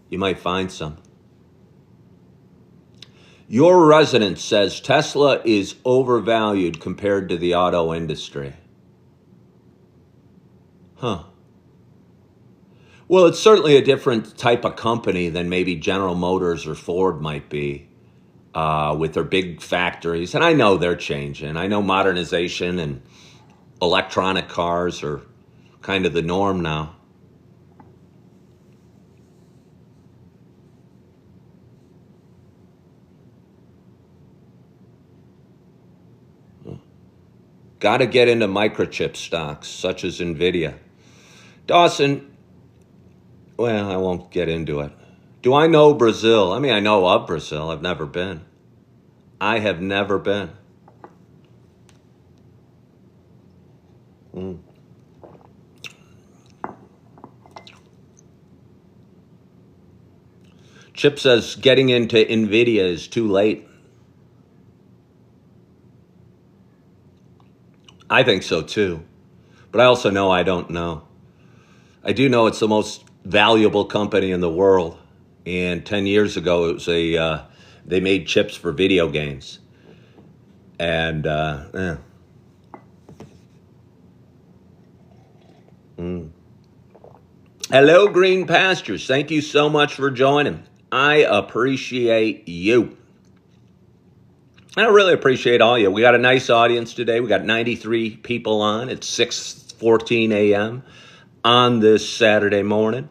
you might find some. Your resident says Tesla is overvalued compared to the auto industry. Huh. Well, it's certainly a different type of company than maybe General Motors or Ford might be, with their big factories. And I know they're changing. I know modernization and electronic cars are kind of the norm now. Got to get into microchip stocks, such as NVIDIA. Dawson, well, I won't get into it. Do I know Brazil? I mean, I know of Brazil. I've never been. I have never been. Chip says getting into NVIDIA is too late. I think so too. But I also know I don't know. I do know it's the most valuable company in the world. And 10 years ago, it was they made chips for video games. And, Hello, Green Pastures. Thank you so much for joining. I appreciate you. I really appreciate all of you. We got a nice audience today. We got 93 people on. It's 6:14 a.m. on this Saturday morning.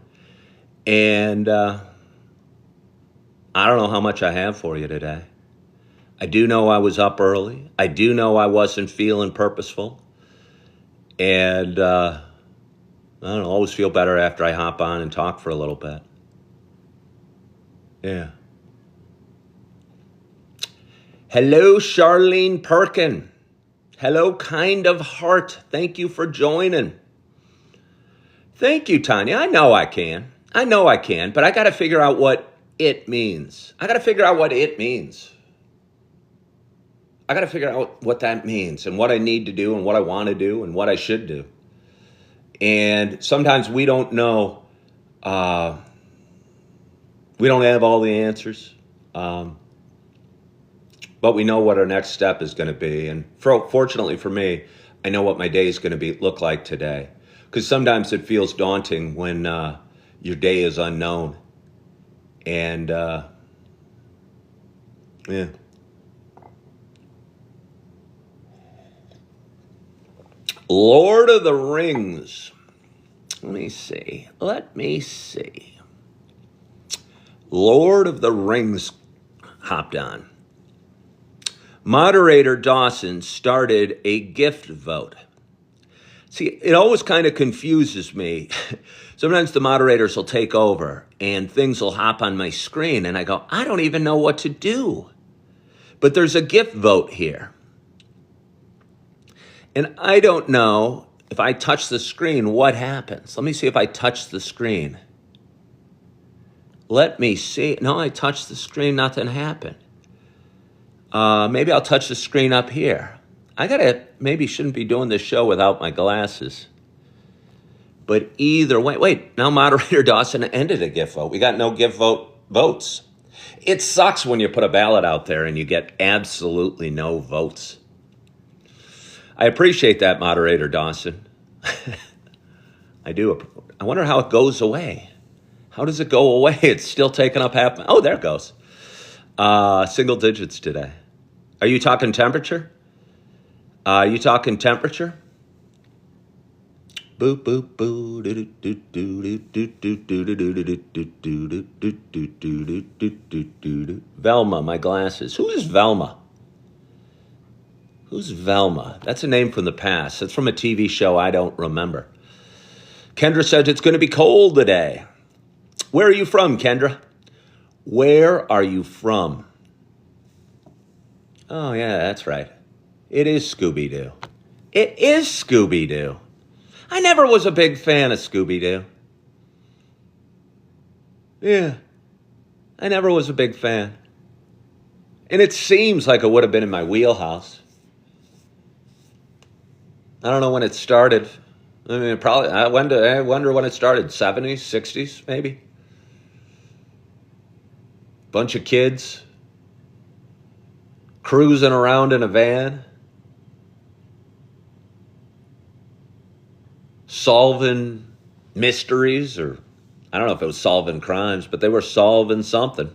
And I don't know how much I have for you today. I do know I was up early. I do know I wasn't feeling purposeful. And I don't know, always feel better after I hop on and talk for a little bit. Yeah. Hello, Charlene Perkin. Hello, Kind of Heart. Thank you for joining. Thank you, Tanya. I know I can, but I got to figure out what it means. I got to figure out what it means. I got to figure out what that means and what I need to do and what I want to do and what I should do. And sometimes we don't know. We don't have all the answers. But we know what our next step is going to be. And fortunately for me, I know what my day is going to look like today. Because sometimes it feels daunting when your day is unknown. And yeah. Lord of the Rings. Let me see. Lord of the Rings hopped on. Moderator Dawson started a gift vote. See, it always kind of confuses me. Sometimes the moderators will take over and things will hop on my screen and I go, I don't even know what to do. But there's a gift vote here. And I don't know if I touch the screen, what happens? Let me see if I touch the screen. Let me see. No, I touched the screen, nothing happened. Maybe I'll touch the screen up here. Maybe shouldn't be doing this show without my glasses. But either way, wait, now Moderator Dawson ended a gift vote. We got no gift votes. It sucks when you put a ballot out there and you get absolutely no votes. I appreciate that, Moderator Dawson. I do. I wonder how it goes away. How does it go away? It's still taking up half. Oh, there it goes. Single digits today. Are you talking temperature? You talking temperature? Boop boop boo do do do do do do do do do. Velma, my glasses. Who is Velma? Who's Velma? That's a name from the past. It's from a TV show I don't remember. Kendra says it's going to be cold today. Where are you from, Kendra? Where are you from? Oh, yeah, that's right. It is Scooby-Doo. It is Scooby-Doo. I never was a big fan of Scooby-Doo. Yeah, I never was a big fan. And it seems like it would have been in my wheelhouse. I don't know when it started. I mean, probably, I wonder when it started. 70s, 60s, maybe? Bunch of kids cruising around in a van, solving mysteries, or I don't know if it was solving crimes, but they were solving something.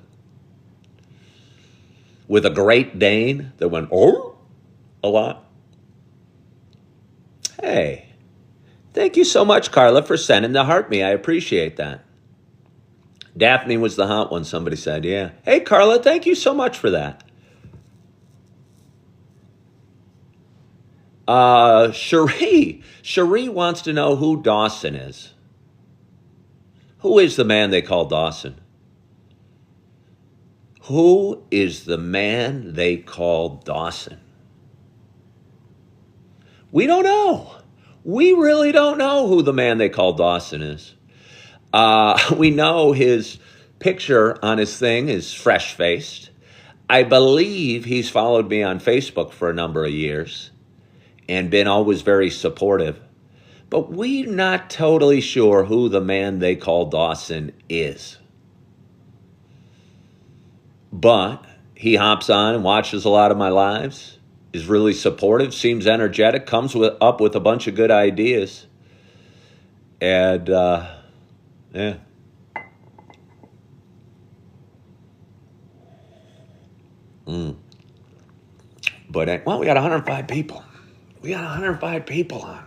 With a Great Dane that went, oh, a lot. Hey, thank you so much, Carla, for sending the heart me. I appreciate that. Daphne was the hot one, somebody said, yeah. Hey, Carla, thank you so much for that. Cherie wants to know who Dawson is. Who is the man they call Dawson? Who is the man they call Dawson? We don't know. We really don't know who the man they call Dawson is. We know his picture on his thing is fresh-faced. I believe he's followed me on Facebook for a number of years and been always very supportive. But we're not totally sure who the man they call Dawson is. But he hops on and watches a lot of my lives, is really supportive, seems energetic, comes up with a bunch of good ideas. And, yeah. But, well, we got 105 people. We got 105 people on.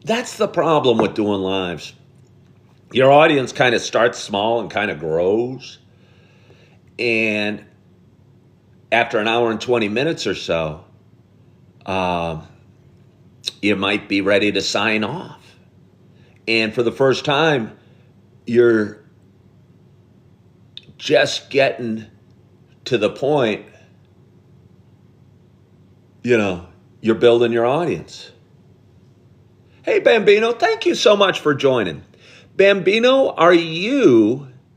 That's the problem with doing lives. Your audience kind of starts small and kind of grows. And after an hour and 20 minutes or so, you might be ready to sign off. And for the first time, you're just getting to the point, you're building your audience. Hey, Bambino, thank you so much for joining. Bambino,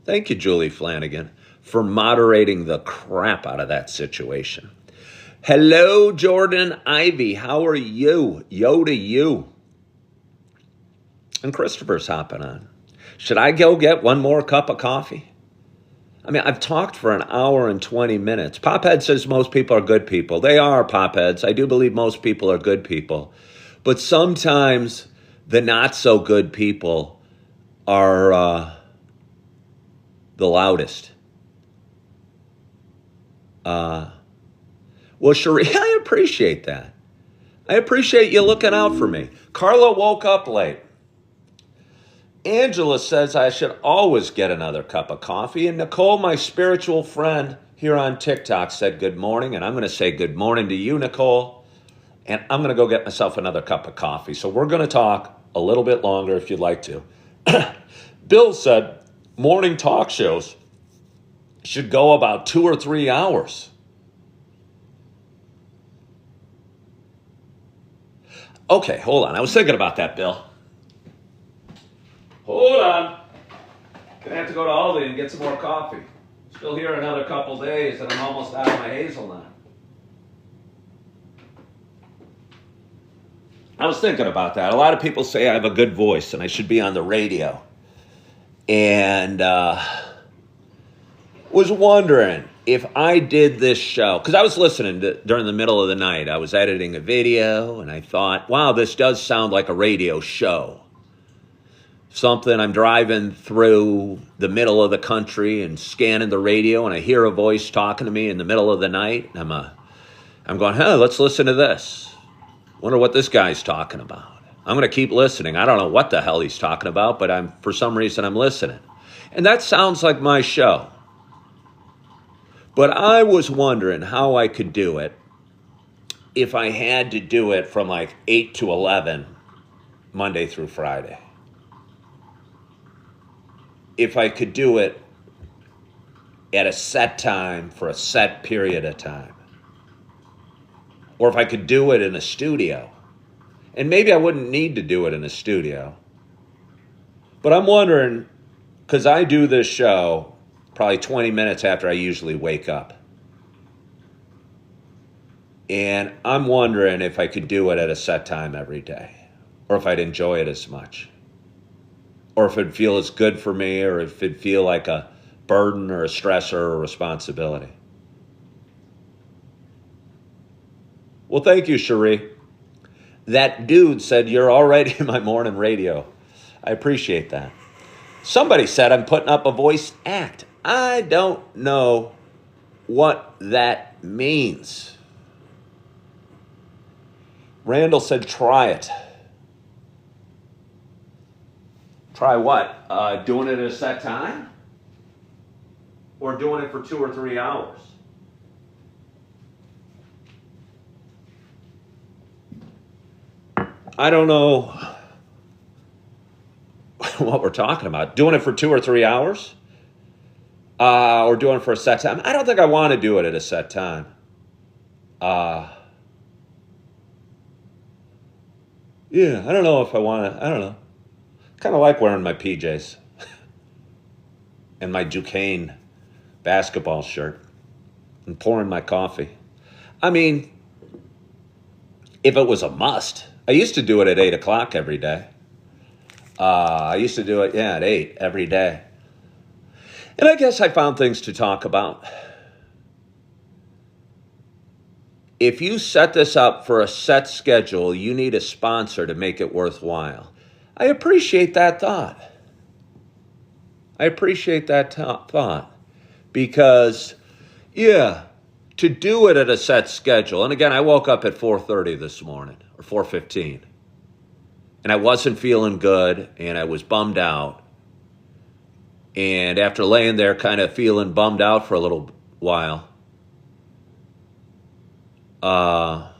thank you, Julie Flanagan, for moderating the crap out of that situation. Hello, Jordan Ivy. How are you? Yo to you. And Christopher's hopping on. Should I go get one more cup of coffee? I mean, I've talked for an hour and 20 minutes. Pophead says most people are good people. They are, Popheads. I do believe most people are good people. But sometimes the not so good people are the loudest. Well, Cherie, I appreciate that. I appreciate you looking out for me. Carla woke up late. Angela says I should always get another cup of coffee. And Nicole, my spiritual friend here on TikTok, said good morning. And I'm going to say good morning to you, Nicole. And I'm going to go get myself another cup of coffee. So we're going to talk a little bit longer if you'd like to. Bill said morning talk shows should go about 2 or 3 hours. Okay, hold on. I was thinking about that, Bill. Hold on. Gonna have to go to Aldi and get some more coffee. Still here another couple days and I'm almost out of my hazelnut. I was thinking about that. A lot of people say I have a good voice and I should be on the radio. And was wondering if I did this show, because I was listening during the middle of the night. I was editing a video and I thought, wow, this does sound like a radio show. Something I'm driving through the middle of the country and scanning the radio and I hear a voice talking to me in the middle of the night. And I'm going, let's listen to this. Wonder what this guy's talking about. I'm going to keep listening. I don't know what the hell he's talking about, but for some reason I'm listening. And that sounds like my show. But I was wondering how I could do it if I had to do it from like 8 to 11, Monday through Friday. If I could do it at a set time for a set period of time. Or if I could do it in a studio. And maybe I wouldn't need to do it in a studio. But I'm wondering, because I do this show probably 20 minutes after I usually wake up. And I'm wondering if I could do it at a set time every day. Or if I'd enjoy it as much. Or if it'd feel as good for me, or if it'd feel like a burden or a stressor or a responsibility. Well, thank you, Cherie. That dude said you're already in my morning radio. I appreciate that. Somebody said I'm putting up a voice act. I don't know what that means. Randall said try it. Try what? Doing it at a set time? Or doing it for 2 or 3 hours? I don't know what we're talking about. Doing it for 2 or 3 hours? Or doing it for a set time? I don't think I want to do it at a set time. Yeah, I don't know if I want to. I don't know. Kind of like wearing my PJs and my Duquesne basketball shirt and pouring my coffee. I mean, if it was a must, I used to do it at 8 o'clock every day. I used to do it, at 8 every day. And I guess I found things to talk about. If you set this up for a set schedule, you need a sponsor to make it worthwhile. I appreciate that thought. Thought. Because, to do it at a set schedule, and again, I woke up at 4:30 this morning, or 4:15, and I wasn't feeling good, and I was bummed out. And after laying there kind of feeling bummed out for a little while, I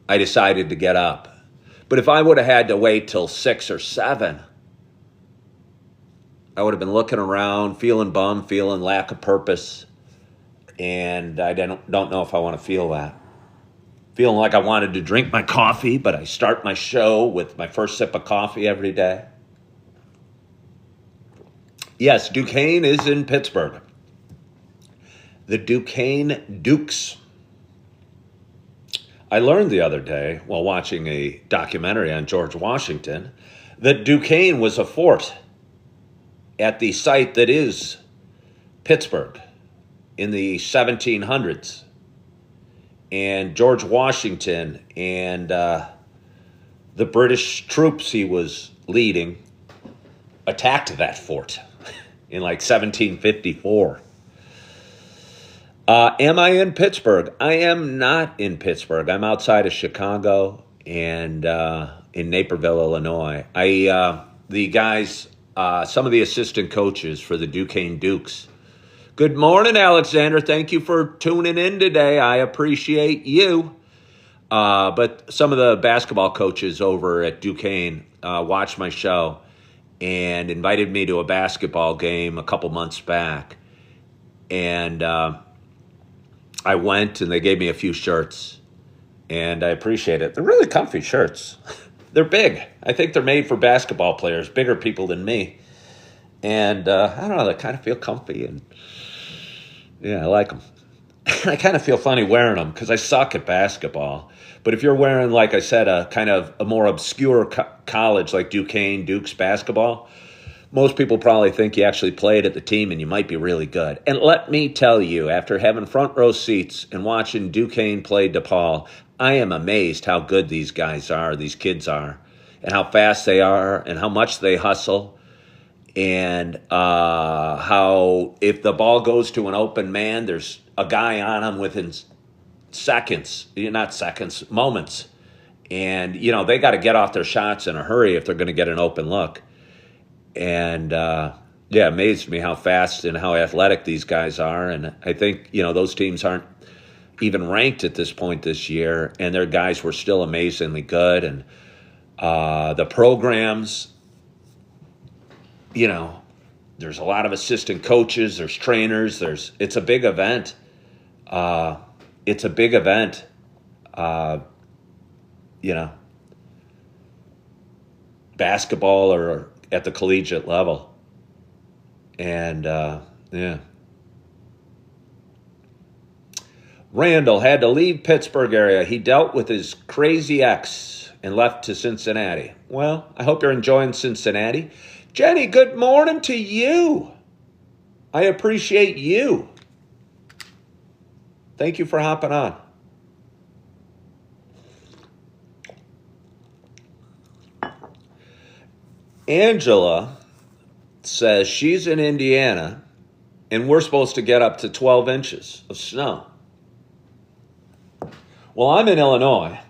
decided to get up. But if I would have had to wait till 6 or 7, I would have been looking around, feeling bummed, feeling lack of purpose. And I don't know if I want to feel that. Feeling like I wanted to drink my coffee, but I start my show with my first sip of coffee every day. Yes, Duquesne is in Pittsburgh. The Duquesne Dukes. I learned the other day while watching a documentary on George Washington that Duquesne was a fort at the site that is Pittsburgh in the 1700s. And George Washington and the British troops he was leading attacked that fort in like 1754. Am I in Pittsburgh? I am not in Pittsburgh. I'm outside of Chicago and in Naperville, Illinois. The guys, some of the assistant coaches for the Duquesne Dukes. Good morning, Alexander. Thank you for tuning in today. I appreciate you. But some of the basketball coaches over at Duquesne watched my show and invited me to a basketball game a couple months back. And I went, and they gave me a few shirts, and I appreciate it. They're really comfy shirts. They're big. I think they're made for basketball players, bigger people than me. And I don't know, they kind of feel comfy, and yeah, I like them. I kind of feel funny wearing them because I suck at basketball. But if you're wearing, like I said, a kind of a more obscure college like Duquesne, Dukes basketball, most people probably think you actually played at the team and you might be really good. And let me tell you, after having front row seats and watching Duquesne play DePaul, I am amazed how good these guys are, these kids are, and how fast they are and how much they hustle. And how if the ball goes to an open man, there's a guy on him within seconds, not seconds, moments. And, they got to get off their shots in a hurry if they're going to get an open look. And, it amazed me how fast and how athletic these guys are. And I think, those teams aren't even ranked at this point this year. And their guys were still amazingly good. And the programs, there's a lot of assistant coaches, there's trainers, it's a big event. It's a big event. Basketball or at the collegiate level. And, Randall had to leave Pittsburgh area. He dealt with his crazy ex and left to Cincinnati. Well, I hope you're enjoying Cincinnati. Jenny, good morning to you. I appreciate you. Thank you for hopping on. Angela says she's in Indiana and we're supposed to get up to 12 inches of snow. Well, I'm in Illinois.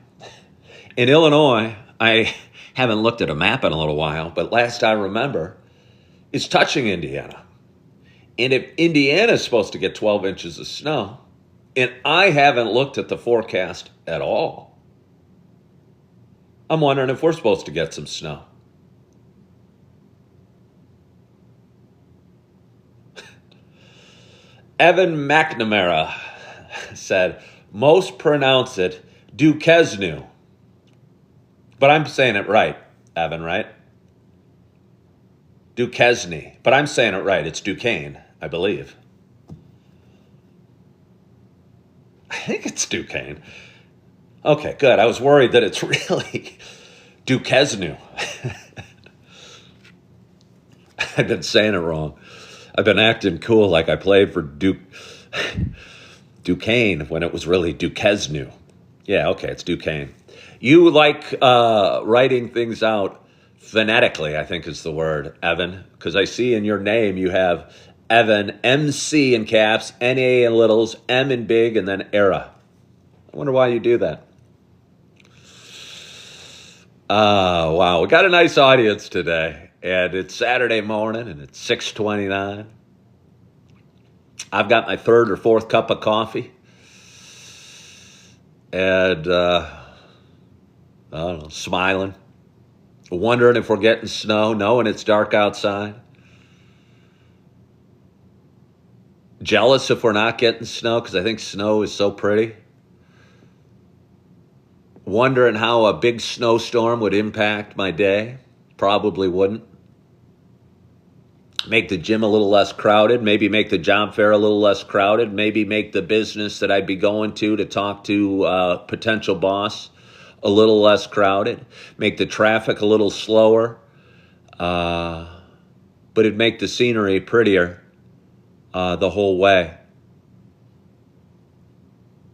In Illinois, I haven't looked at a map in a little while, but last I remember, it's touching Indiana. And if Indiana's supposed to get 12 inches of snow, and I haven't looked at the forecast at all, I'm wondering if we're supposed to get some snow. Evan McNamara said, most pronounce it Duquesne. But I'm saying it right, Evan, right? Duquesne. But I'm saying it right. It's Duquesne, I believe. I think it's Duquesne. Okay, good. I was worried that it's really Duquesne. I've been saying it wrong. I've been acting cool like I played for Duquesne when it was really Duquesne. Yeah, okay, it's Duquesne. You like writing things out phonetically, I think is the word, Evan, because I see in your name you have Evan, MC in caps, NA in littles, M in big, and then era. I wonder why you do that. Wow, we got a nice audience today, and it's Saturday morning, and it's 6:29. I've got my third or fourth cup of coffee. and I don't know, smiling, wondering if we're getting snow, knowing it's dark outside. Jealous if we're not getting snow because I think snow is so pretty. Wondering how a big snowstorm would impact my day. Probably wouldn't. Make the gym a little less crowded, maybe make the job fair a little less crowded, maybe make the business that I'd be going to talk to a potential boss a little less crowded, make the traffic a little slower, but it'd make the scenery prettier the whole way.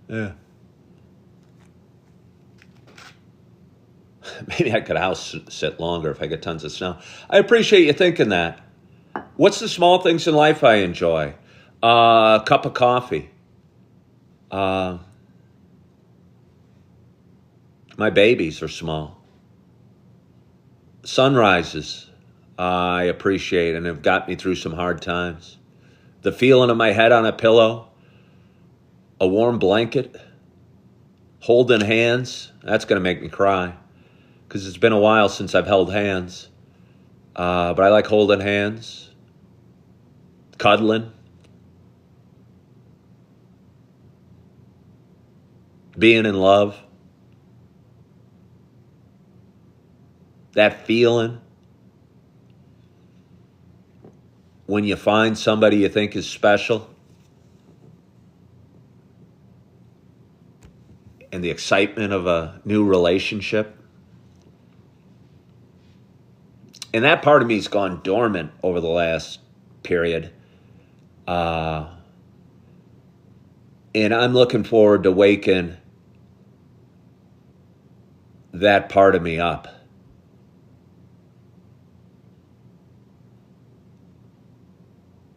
Yeah. Maybe I could house sit longer if I get tons of snow. I appreciate you thinking that. What's the small things in life I enjoy? A cup of coffee. My babies are small. Sunrises I appreciate and have got me through some hard times. The feeling of my head on a pillow, a warm blanket, holding hands, that's going to make me cry because it's been a while since I've held hands. But I like holding hands. Cuddling, being in love, that feeling when you find somebody you think is special and the excitement of a new relationship. And that part of me's gone dormant over the last period. And I'm looking forward to waking that part of me up.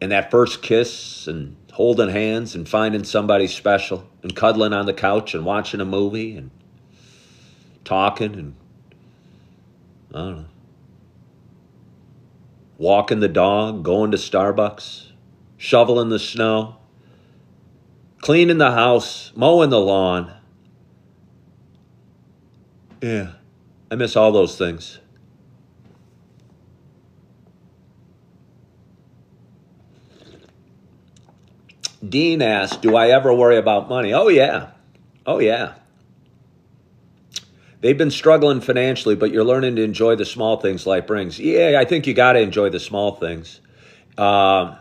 And that first kiss and holding hands and finding somebody special and cuddling on the couch and watching a movie and talking and, I don't know, walking the dog, going to Starbucks, shoveling the snow, cleaning the house, mowing the lawn. Yeah, I miss all those things. Dean asked, do I ever worry about money? Oh, yeah. Oh, yeah. They've been struggling financially, but you're learning to enjoy the small things life brings. Yeah, I think you got to enjoy the small things. I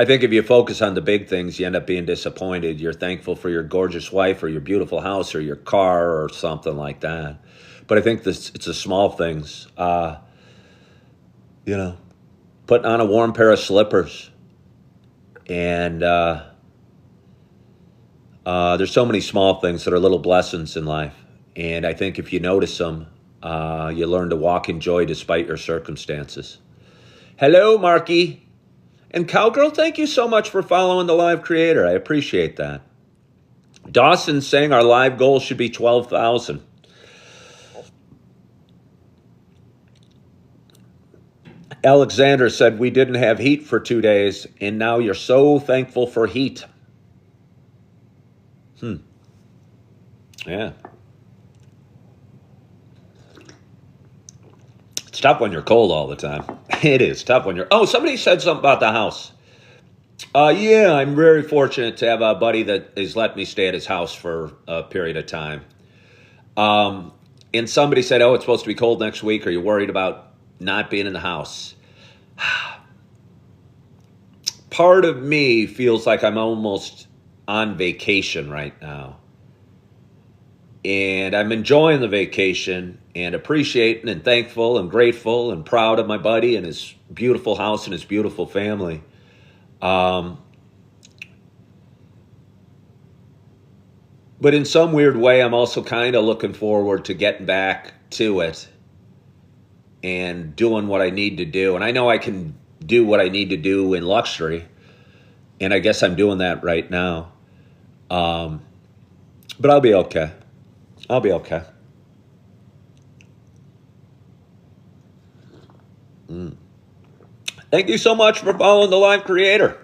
think if you focus on the big things, you end up being disappointed. You're thankful for your gorgeous wife or your beautiful house or your car or something like that. But I think it's the small things. You know, putting on a warm pair of slippers. And there's so many small things that are little blessings in life. And I think if you notice them, you learn to walk in joy despite your circumstances. Hello, Marky. And Cowgirl, thank you so much for following the live creator. I appreciate that. Dawson's saying our live goal should be 12,000. Alexander said we didn't have heat for 2 days, and now you're so thankful for heat. Yeah. It's tough when you're cold all the time. It is tough when you're... Oh, somebody said something about the house. Yeah, I'm very fortunate to have a buddy that has let me stay at his house for a period of time. And somebody said, oh, it's supposed to be cold next week. Are you worried about not being in the house? Part of me feels like I'm almost on vacation right now. And I'm enjoying the vacation and appreciating and thankful and grateful and proud of my buddy and his beautiful house and his beautiful family. But in some weird way, I'm also kind of looking forward to getting back to it and doing what I need to do. And I know I can do what I need to do in luxury. And I guess I'm doing that right now. But I'll be okay. I'll be okay. Thank you so much for following the live creator.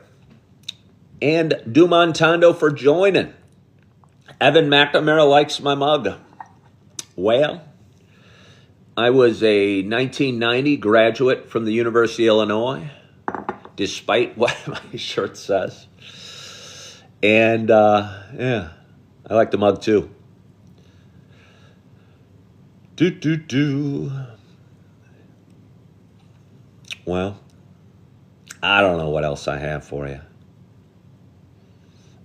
And Dumontando for joining. Evan McNamara likes my mug. Well, I was a 1990 graduate from the University of Illinois, despite what my shirt says. And yeah, I like the mug too. Well, I don't know what else I have for you.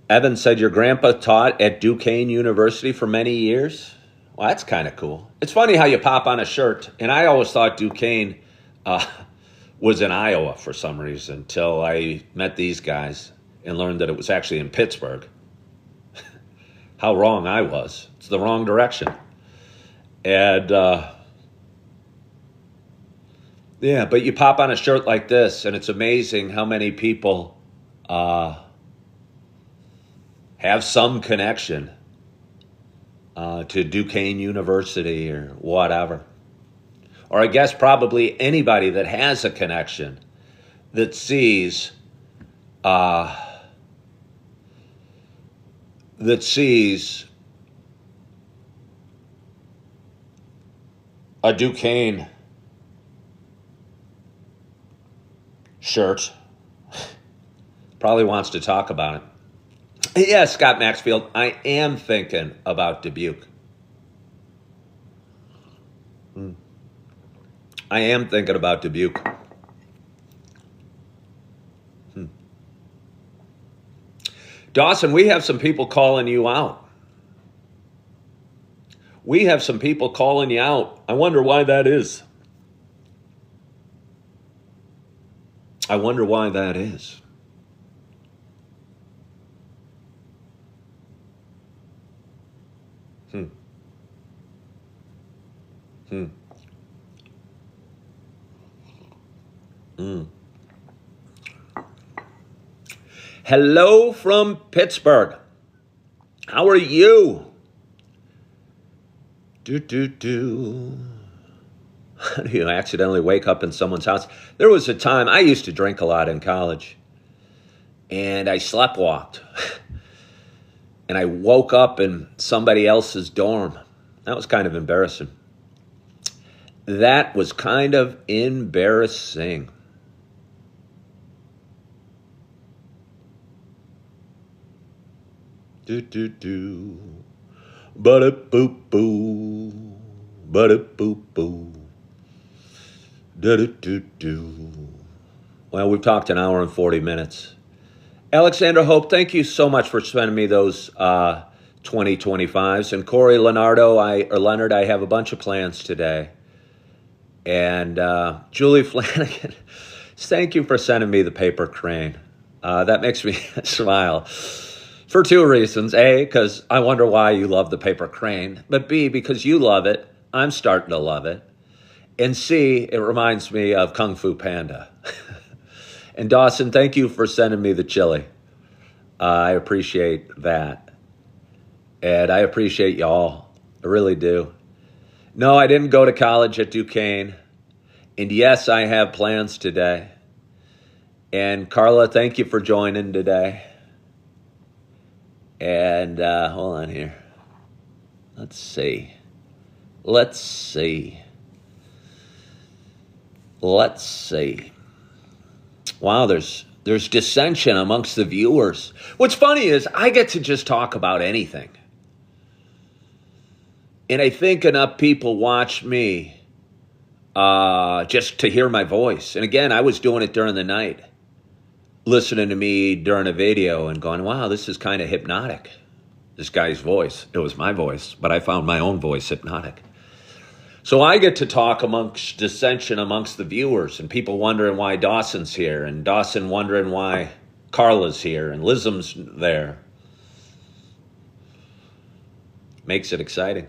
Evan said your grandpa taught at Duquesne University for many years. Well, that's kind of cool. It's funny how you pop on a shirt, and I always thought Duquesne was in Iowa for some reason until I met these guys and learned that it was actually in Pittsburgh. How wrong I was. It's the wrong direction. And yeah, but you pop on a shirt like this, and it's amazing how many people have some connection to Duquesne University or whatever. Or I guess probably anybody that has a connection that sees a Duquesne shirt probably wants to talk about it. Yeah, Scott Maxfield, I am thinking about Dubuque. I am thinking about Dubuque. Dawson, we have some people calling you out. We have some people calling you out. I wonder why that is. I wonder why that is. Hello from Pittsburgh. How are you? How do you accidentally wake up in someone's house? There was a time I used to drink a lot in college, and I sleptwalked, and I woke up in somebody else's dorm. That was kind of embarrassing. That was kind of embarrassing. Ba-da-boop-boo. Ba-da-boop-boo. Da-da-do-do. Well, we've talked an hour and 40 minutes. Alexander Hope, thank you so much for sending me those 2025s. And Corey Leonard, I have a bunch of plans today. And Julie Flanagan, thank you for sending me the paper crane. That makes me smile for two reasons. A, because I wonder why you love the paper crane. But B, because you love it, I'm starting to love it. And C, it reminds me of Kung Fu Panda. And Dawson, thank you for sending me the chili. I appreciate that. And I appreciate y'all. I really do. No, I didn't go to college at Duquesne. And yes, I have plans today. And Carla, thank you for joining today. And hold on here. Let's see. Wow, there's dissension amongst the viewers. What's funny is I get to just talk about anything. And I think enough people watch me just to hear my voice. And again, I was doing it during the night, listening to me during a video and going, wow, this is kind of hypnotic. This guy's voice. It was my voice, but I found my own voice hypnotic. So I get to talk amongst dissension amongst the viewers and people wondering why Dawson's here and Dawson wondering why Carla's here and Lism's there. Makes it exciting.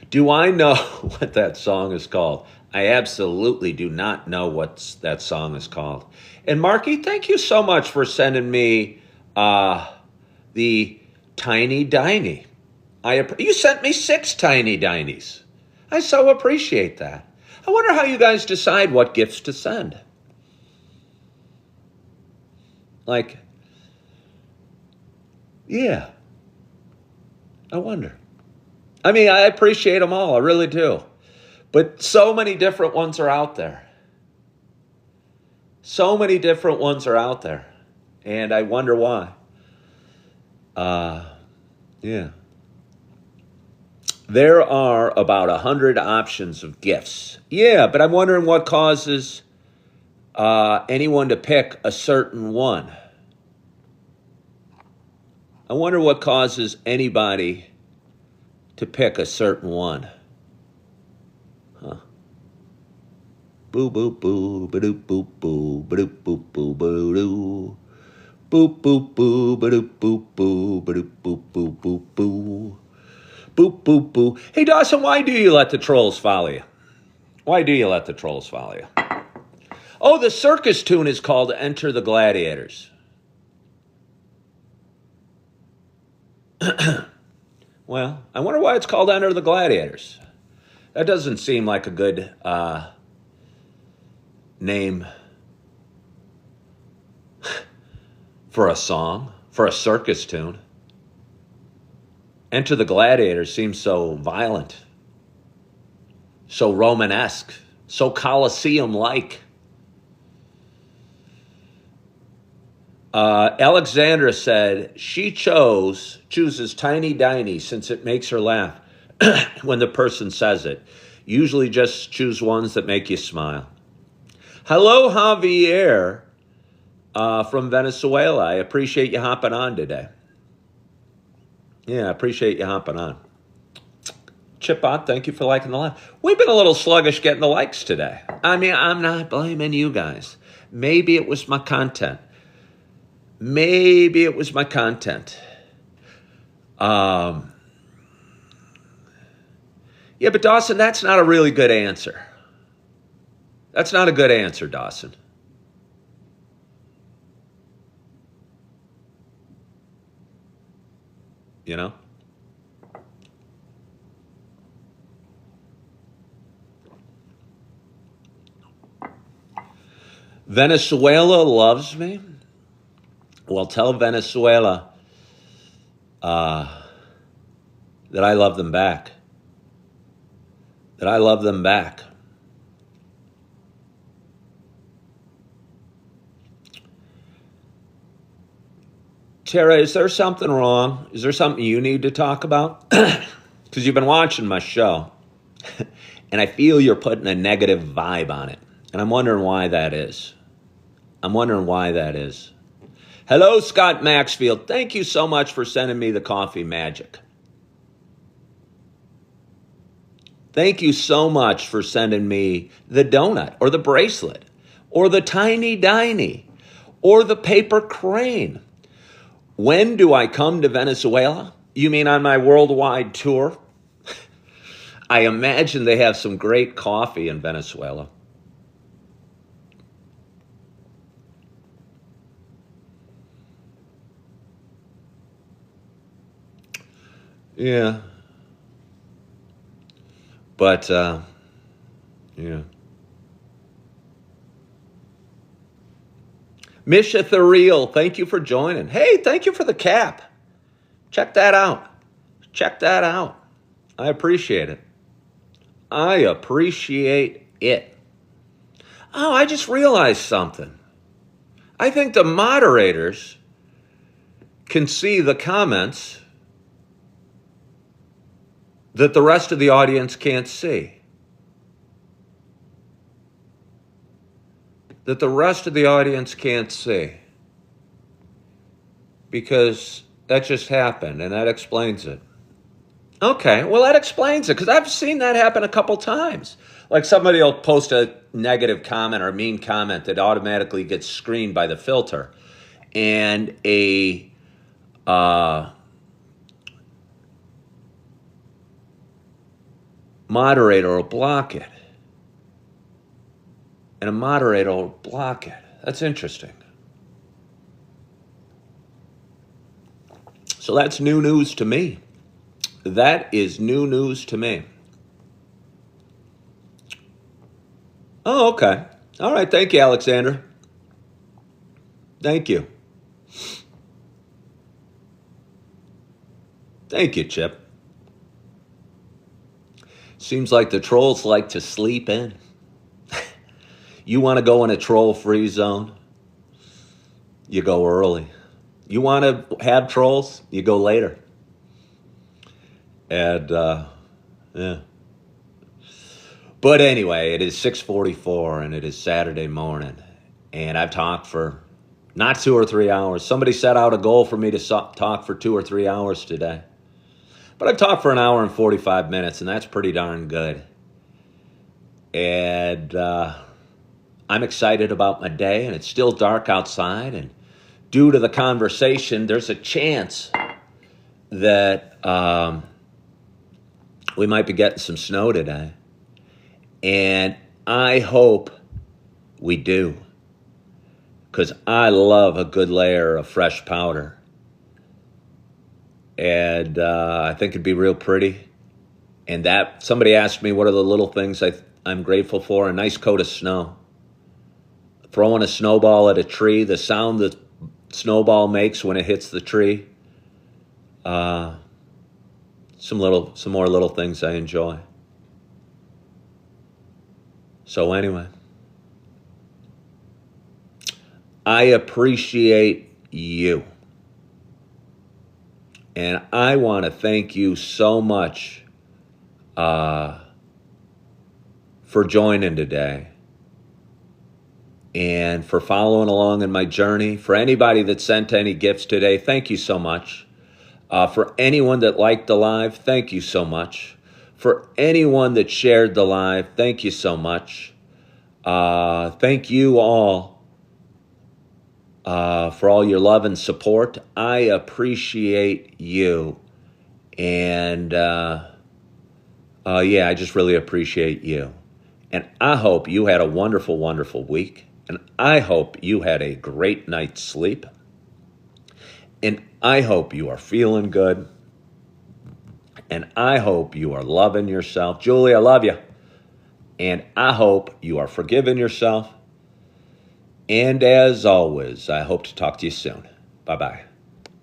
Do I know what that song is called? I absolutely do not know what that song is called. And Marky, thank you so much for sending me the Tiny Diney. You sent me 6 Tiny Dinies. I so appreciate that. I wonder how you guys decide what gifts to send. Like, Yeah, I wonder. I mean, I appreciate them all. I really do. But so many different ones are out there. So many different ones are out there. And I wonder why. Yeah. There are about 100 options of gifts. Yeah, but I'm wondering what causes anyone to pick a certain one. I wonder what causes anybody to pick a certain one. Huh. Boo boo boo ba doo boo boo ba doo boo boo ba doo. Boop boop boo ba doo boop boo ba doo boop boo boop boo. Boop boop boo. Hey Dawson, why do you let the trolls follow you? Why do you let the trolls follow you? Oh, the circus tune is called Enter the Gladiators. Well, I wonder why it's called Enter the Gladiators. That doesn't seem like a good name for a song, for a circus tune. Enter the Gladiators seems so violent, so Romanesque, so Colosseum-like. Alexandra said she chooses Tiny Diny since it makes her laugh when the person says it. Usually just choose ones that make you smile. Hello, Javier from Venezuela. I appreciate you hopping on today. Yeah, I appreciate you hopping on. Chipbot, thank you for liking the live. We've been a little sluggish getting the likes today. I mean, I'm not blaming you guys. Maybe it was my content. Maybe it was my content. Yeah, but Dawson, that's not a really good answer. That's not a good answer, Dawson. You know? Venezuela loves me. Well, tell Venezuela that I love them back. That I love them back. Tara, is there something wrong? Is there something you need to talk about? Because you've been watching my show, and I feel you're putting a negative vibe on it. And I'm wondering why that is. Hello, Scott Maxfield. Thank you so much for sending me the coffee magic. Thank you so much for sending me the donut or the bracelet or the Tiny Diny or the paper crane. When do I come to Venezuela? You mean on my worldwide tour? I imagine they have some great coffee in Venezuela. Yeah. But, yeah. Misha Theriel, thank you for joining. Hey, thank you for the cap. Check that out. I appreciate it. Oh, I just realized something. I think the moderators can see the comments that the rest of the audience can't see. Because that just happened, and that explains it. Okay, well, that explains it, because I've seen that happen a couple times. Like somebody will post a negative comment or mean comment that automatically gets screened by the filter, and a moderator will block it. That's interesting. So that's new news to me. That is new news to me. Oh, okay. All right. Thank you, Alexander. Thank you. Thank you, Chip. Seems like the trolls like to sleep in. You want to go in a troll-free zone? You go early. You want to have trolls? You go later. And, yeah. But anyway, it is 6:44 and it is Saturday morning. And I've talked for not 2 or 3 hours. Somebody set out a goal for me to talk for 2 or 3 hours today. But I've talked for an hour and 45 minutes, and that's pretty darn good. And I'm excited about my day, and it's still dark outside. And due to the conversation, there's a chance that we might be getting some snow today. And I hope we do, because I love a good layer of fresh powder. And I think it'd be real pretty. And that somebody asked me, what are the little things I'm grateful for? A nice coat of snow. Throwing a snowball at a tree, the sound the snowball makes when it hits the tree. Some more little things I enjoy. So anyway, I appreciate you. And I want to thank you so much for joining today and for following along in my journey. For anybody that sent any gifts today, thank you so much. For anyone that liked the live, thank you so much. For anyone that shared the live, thank you so much. Thank you all for all your love and support. I appreciate you. And yeah, I just really appreciate you. And I hope you had a wonderful, wonderful week. And I hope you had a great night's sleep. And I hope you are feeling good. And I hope you are loving yourself. Julie, I love you. And I hope you are forgiving yourself. And as always, I hope to talk to you soon. Bye-bye.